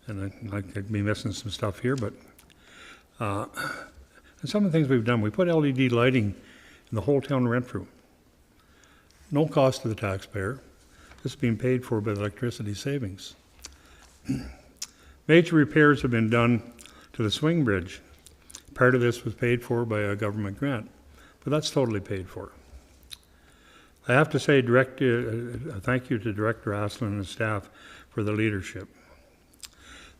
and I could be missing some stuff here, but and some of the things we've done, we put LED lighting in the whole town of Renfrew. No cost to the taxpayer. This is being paid for by the electricity savings. Major repairs have been done to the swing bridge. Part of this was paid for by a government grant, but that's totally paid for. I have to say thank you to Director Aslin and staff for the leadership.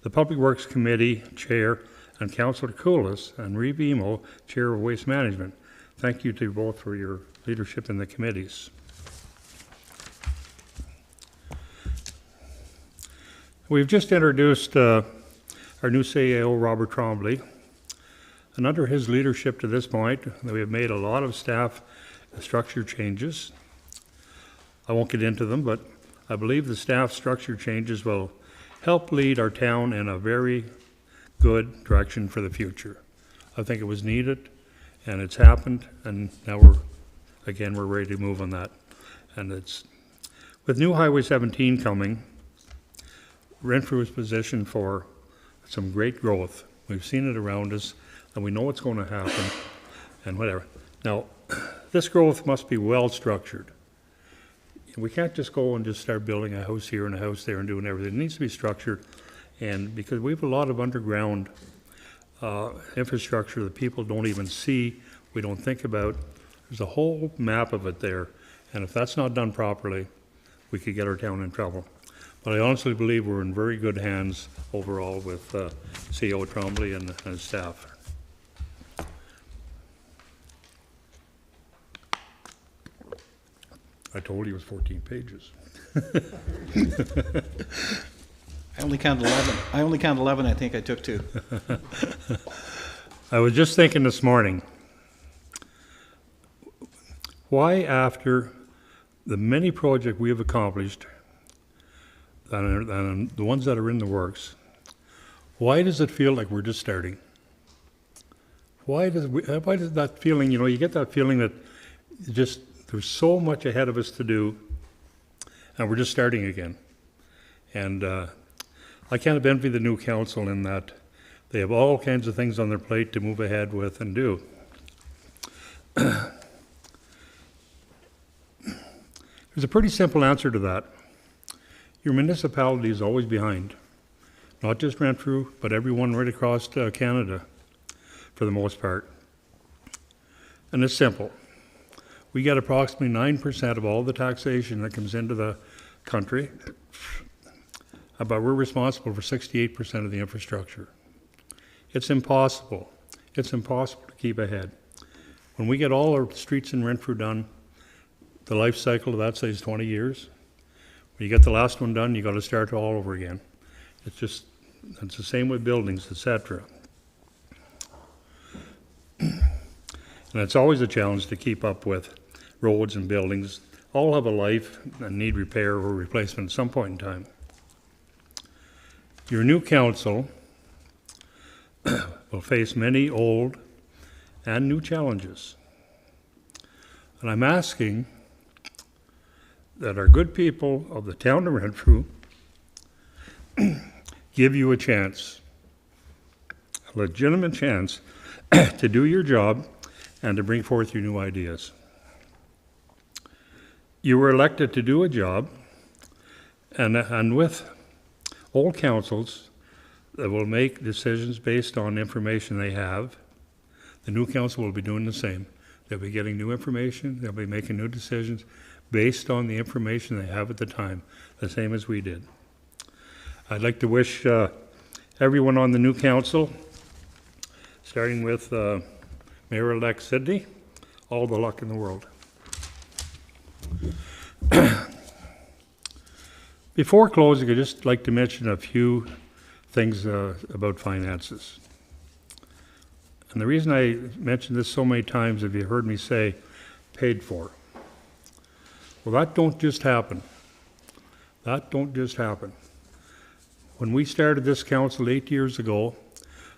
The Public Works Committee Chair and Councillor Koulis and Reeve Emo, Chair of Waste Management. Thank you to you both for your leadership in the committees. We've just introduced our new CAO, Robert Trombley, and under his leadership to this point, we have made a lot of staff structure changes. I won't get into them, but I believe the staff structure changes will help lead our town in a very good direction for the future. I think it was needed, and it's happened, and now we're ready to move on that. And it's, with new Highway 17 coming, Renfrew is positioned for some great growth. We've seen it around us, and we know what's going to happen, and whatever. Now, this growth must be well structured. We can't just go and just start building a house here and a house there and doing everything. It needs to be structured, and because we have a lot of underground infrastructure that people don't even see, we don't think about. There's a whole map of it there, and if that's not done properly, we could get our town in trouble. But I honestly believe we're in very good hands overall with CEO Trombley and his staff. I told you it was 14 pages. I only count 11. I think I took 2. I was just thinking this morning, why after the many projects we have accomplished, and the ones that are in the works, why does it feel like we're just starting? Why does that feeling, you get that feeling that just there's so much ahead of us to do, and we're just starting again. And I kind of envy the new council in that they have all kinds of things on their plate to move ahead with and do. There's a pretty simple answer to that. Your municipality is always behind. Not just Renfrew, but everyone right across Canada, for the most part. And it's simple. We get approximately 9% of all the taxation that comes into the country, but we're responsible for 68% of the infrastructure. It's impossible. It's impossible to keep ahead. When we get all our streets in Renfrew done, the life cycle of that, say, is 20 years. When you get the last one done, you got to start all over again. It's the same with buildings, etc. And it's always a challenge to keep up with roads and buildings. All have a life and need repair or replacement at some point in time. Your new council will face many old and new challenges. And I'm asking that our good people of the town of Renfrew give you a chance, a legitimate chance to do your job and to bring forth your new ideas. You were elected to do a job, and with old councils that will make decisions based on information they have, the new council will be doing the same. They'll be getting new information, they'll be making new decisions based on the information they have at the time, the same as we did. I'd like to wish everyone on the new council, starting with Mayor-elect Sidney, all the luck in the world. Before closing, I'd just like to mention a few things about finances. And the reason I mention this so many times, if you heard me say, paid for. Well, that don't just happen. That don't just happen. When we started this council 8 years ago,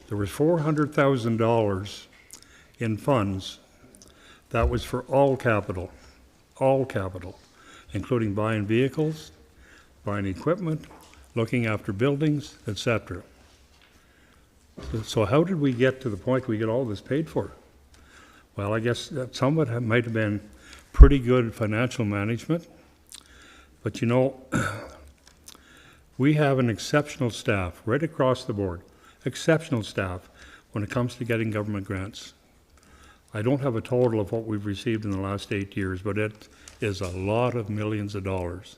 there was $400,000 in funds that was for all capital, including buying vehicles, buying equipment, looking after buildings, etc. So how did we get to the point we get all this paid for? Well, I guess that some of it might have been pretty good financial management, but you know, we have an exceptional staff right across the board, exceptional staff when it comes to getting government grants. I don't have a total of what we've received in the last 8 years, but it is a lot of millions of dollars.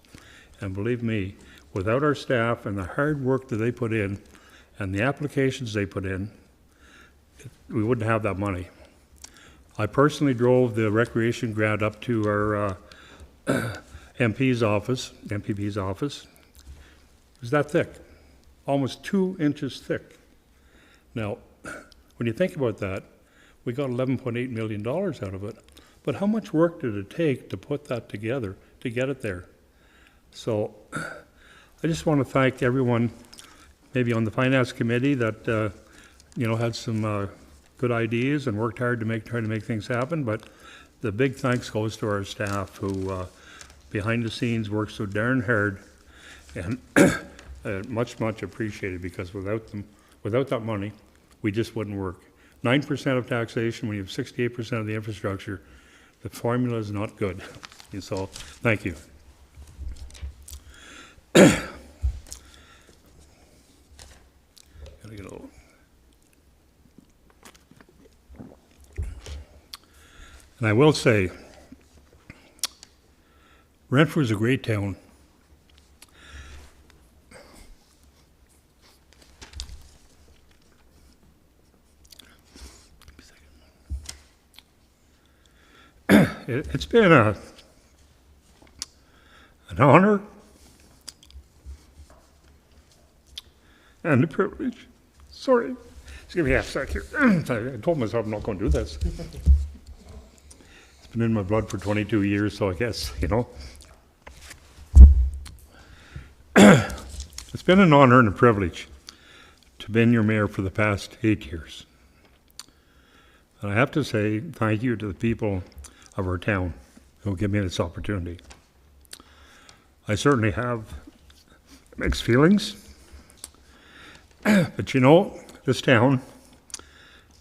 And believe me, without our staff and the hard work that they put in and the applications they put in, we wouldn't have that money. I personally drove the recreation grant up to our MP's office, MPP's office. It was that thick, almost 2 inches thick. Now, when you think about that, we got $11.8 million out of it. But how much work did it take to put that together, to get it there? So I just want to thank everyone, maybe on the Finance Committee, that had some good ideas and worked hard to try to make things happen. But the big thanks goes to our staff who, behind the scenes, work so darn hard, and much appreciated, because without them, without that money, we just wouldn't work. 9% of taxation when you have 68% of the infrastructure, the formula is not good. And so, thank you. Gotta get a little. And I will say, Renfrew is a great town. It's been an honor and a privilege. Sorry, just give me half a sec here. I told myself I'm not going to do this. It's been in my blood for 22 years, so I guess, It's been an honor and a privilege to have been your mayor for the past 8 years. And I have to say thank you to the people of our town who give me this opportunity. I certainly have mixed feelings, but this town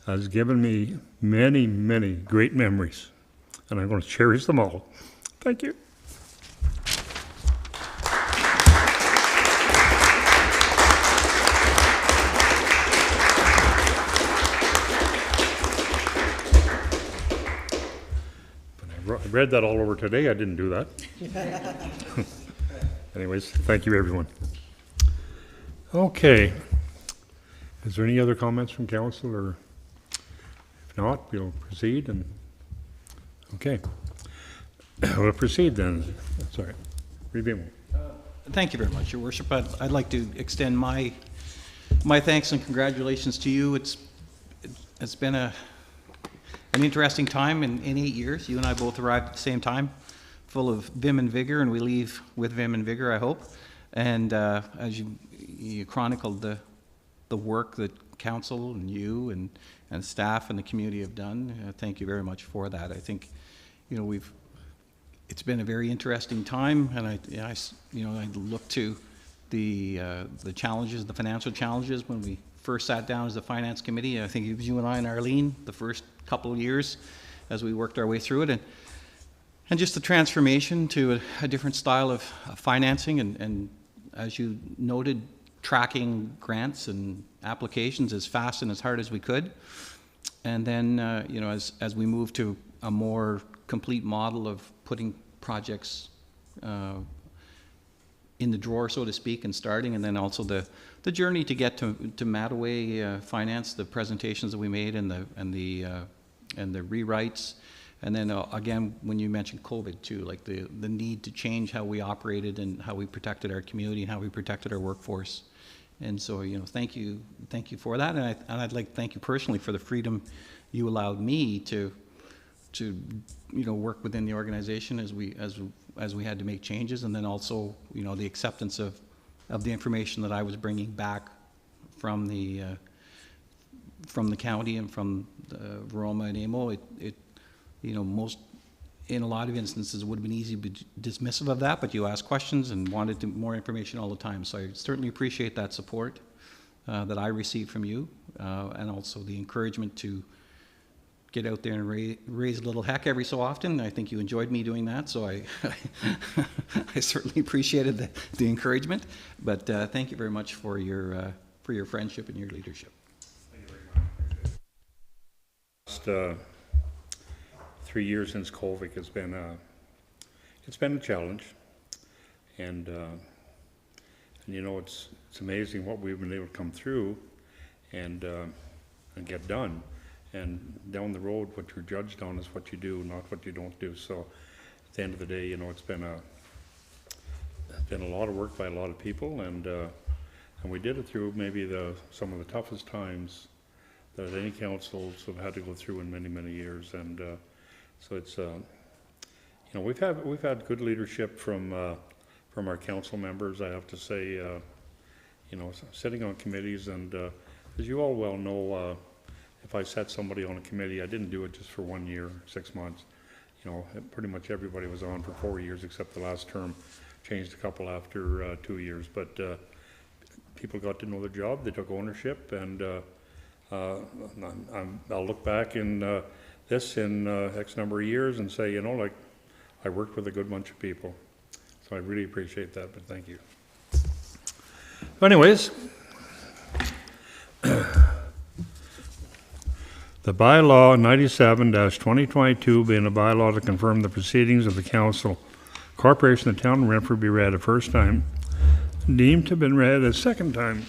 has given me many great memories, and I'm going to cherish them all. Thank you. I read that all over today. I didn't do that. Anyways, thank you, everyone. Okay. Is there any other comments from council, or if not, we'll proceed? And okay, we'll proceed then. Sorry, review. Thank you very much, Your Worship. I'd like to extend my thanks and congratulations to you. It's been an interesting time in 8 years. You and I both arrived at the same time, full of vim and vigor, and we leave with vim and vigor, I hope. And as you chronicled the work that council and you and staff and the community have done, thank you very much for that. I think, it's been a very interesting time, and I look to the challenges, the financial challenges when we first sat down as the finance committee. I think it was you and I and Arlene the first couple of years as we worked our way through it, and just the transformation to a different style of financing, and as you noted, tracking grants and applications as fast and as hard as we could. And then, you know, as we move to a more complete model of putting projects in the drawer, so to speak, and starting, and then also the journey to get to Mattaway Finance, the presentations that we made, and the rewrites. And then again, when you mentioned COVID too, like the need to change how we operated and how we protected our community and how we protected our workforce. And so, you know, thank you for that. And I'd like to thank you personally for the freedom you allowed me to you know, work within the organization as we had to make changes, and then also, you know, the acceptance of the information that I was bringing back from the county and from Roma and AMO. It you know, in a lot of instances, it would have been easy to be dismissive of that, but you asked questions and wanted more information all the time. So I certainly appreciate that support that I received from you, and also the encouragement to get out there and raise a little heck every so often. I think you enjoyed me doing that, so I certainly appreciated the encouragement. But thank you very much for your friendship and your leadership. Thank you very much. 3 years since COVID has been a challenge, and you know, it's amazing what we've been able to come through and get done. And down the road, what you're judged on is what you do, not what you don't do. So at the end of the day, you know, it's been a lot of work by a lot of people, and we did it through maybe some of the toughest times that any councils have had to go through in many years. And so it's you know, we've had good leadership from our council members, I have to say. You know, sitting on committees, and as you all well know, if I set somebody on a committee, I didn't do it just for 1 year, 6 months. You know, pretty much everybody was on for 4 years, except the last term changed a couple after 2 years. But people got to know their job, they took ownership, and I'll look back in this in X number of years and say, you know, like, I worked with a good bunch of people. So I really appreciate that, but thank you. Anyways, the bylaw 97-2022 being a bylaw to confirm the proceedings of the council, corporation of the town of Renfrew be read a first time, deemed to have been read a second time.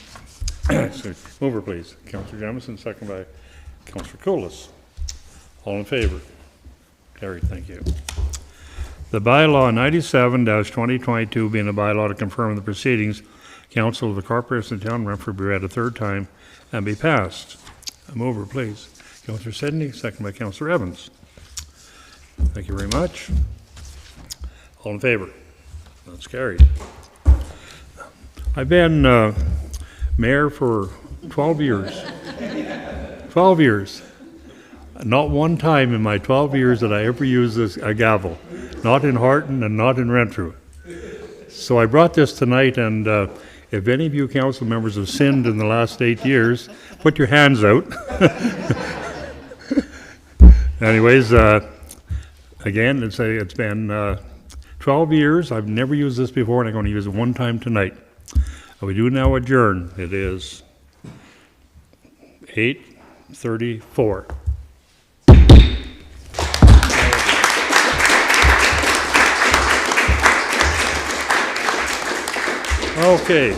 Mover, please. Councillor Jamison, second by Councillor Colas. All in favor? Carried. Thank you. The bylaw 97-2022 being a bylaw to confirm the proceedings, council of the corporation of the town of Renfrew be read a third time and be passed. A mover, please. Councillor Sidney, second by Councillor Evans. Thank you very much. All in favor? That's carried. I've been mayor for 12 years. 12 years. Not one time in my 12 years did I ever use a gavel. Not in Harton and not in Renfrew. So I brought this tonight, and if any of you council members have sinned in the last 8 years, put your hands out. Anyways, again, it's been 12 years. I've never used this before, and I'm going to use it one time tonight. We do now adjourn. It is 8:34. Okay.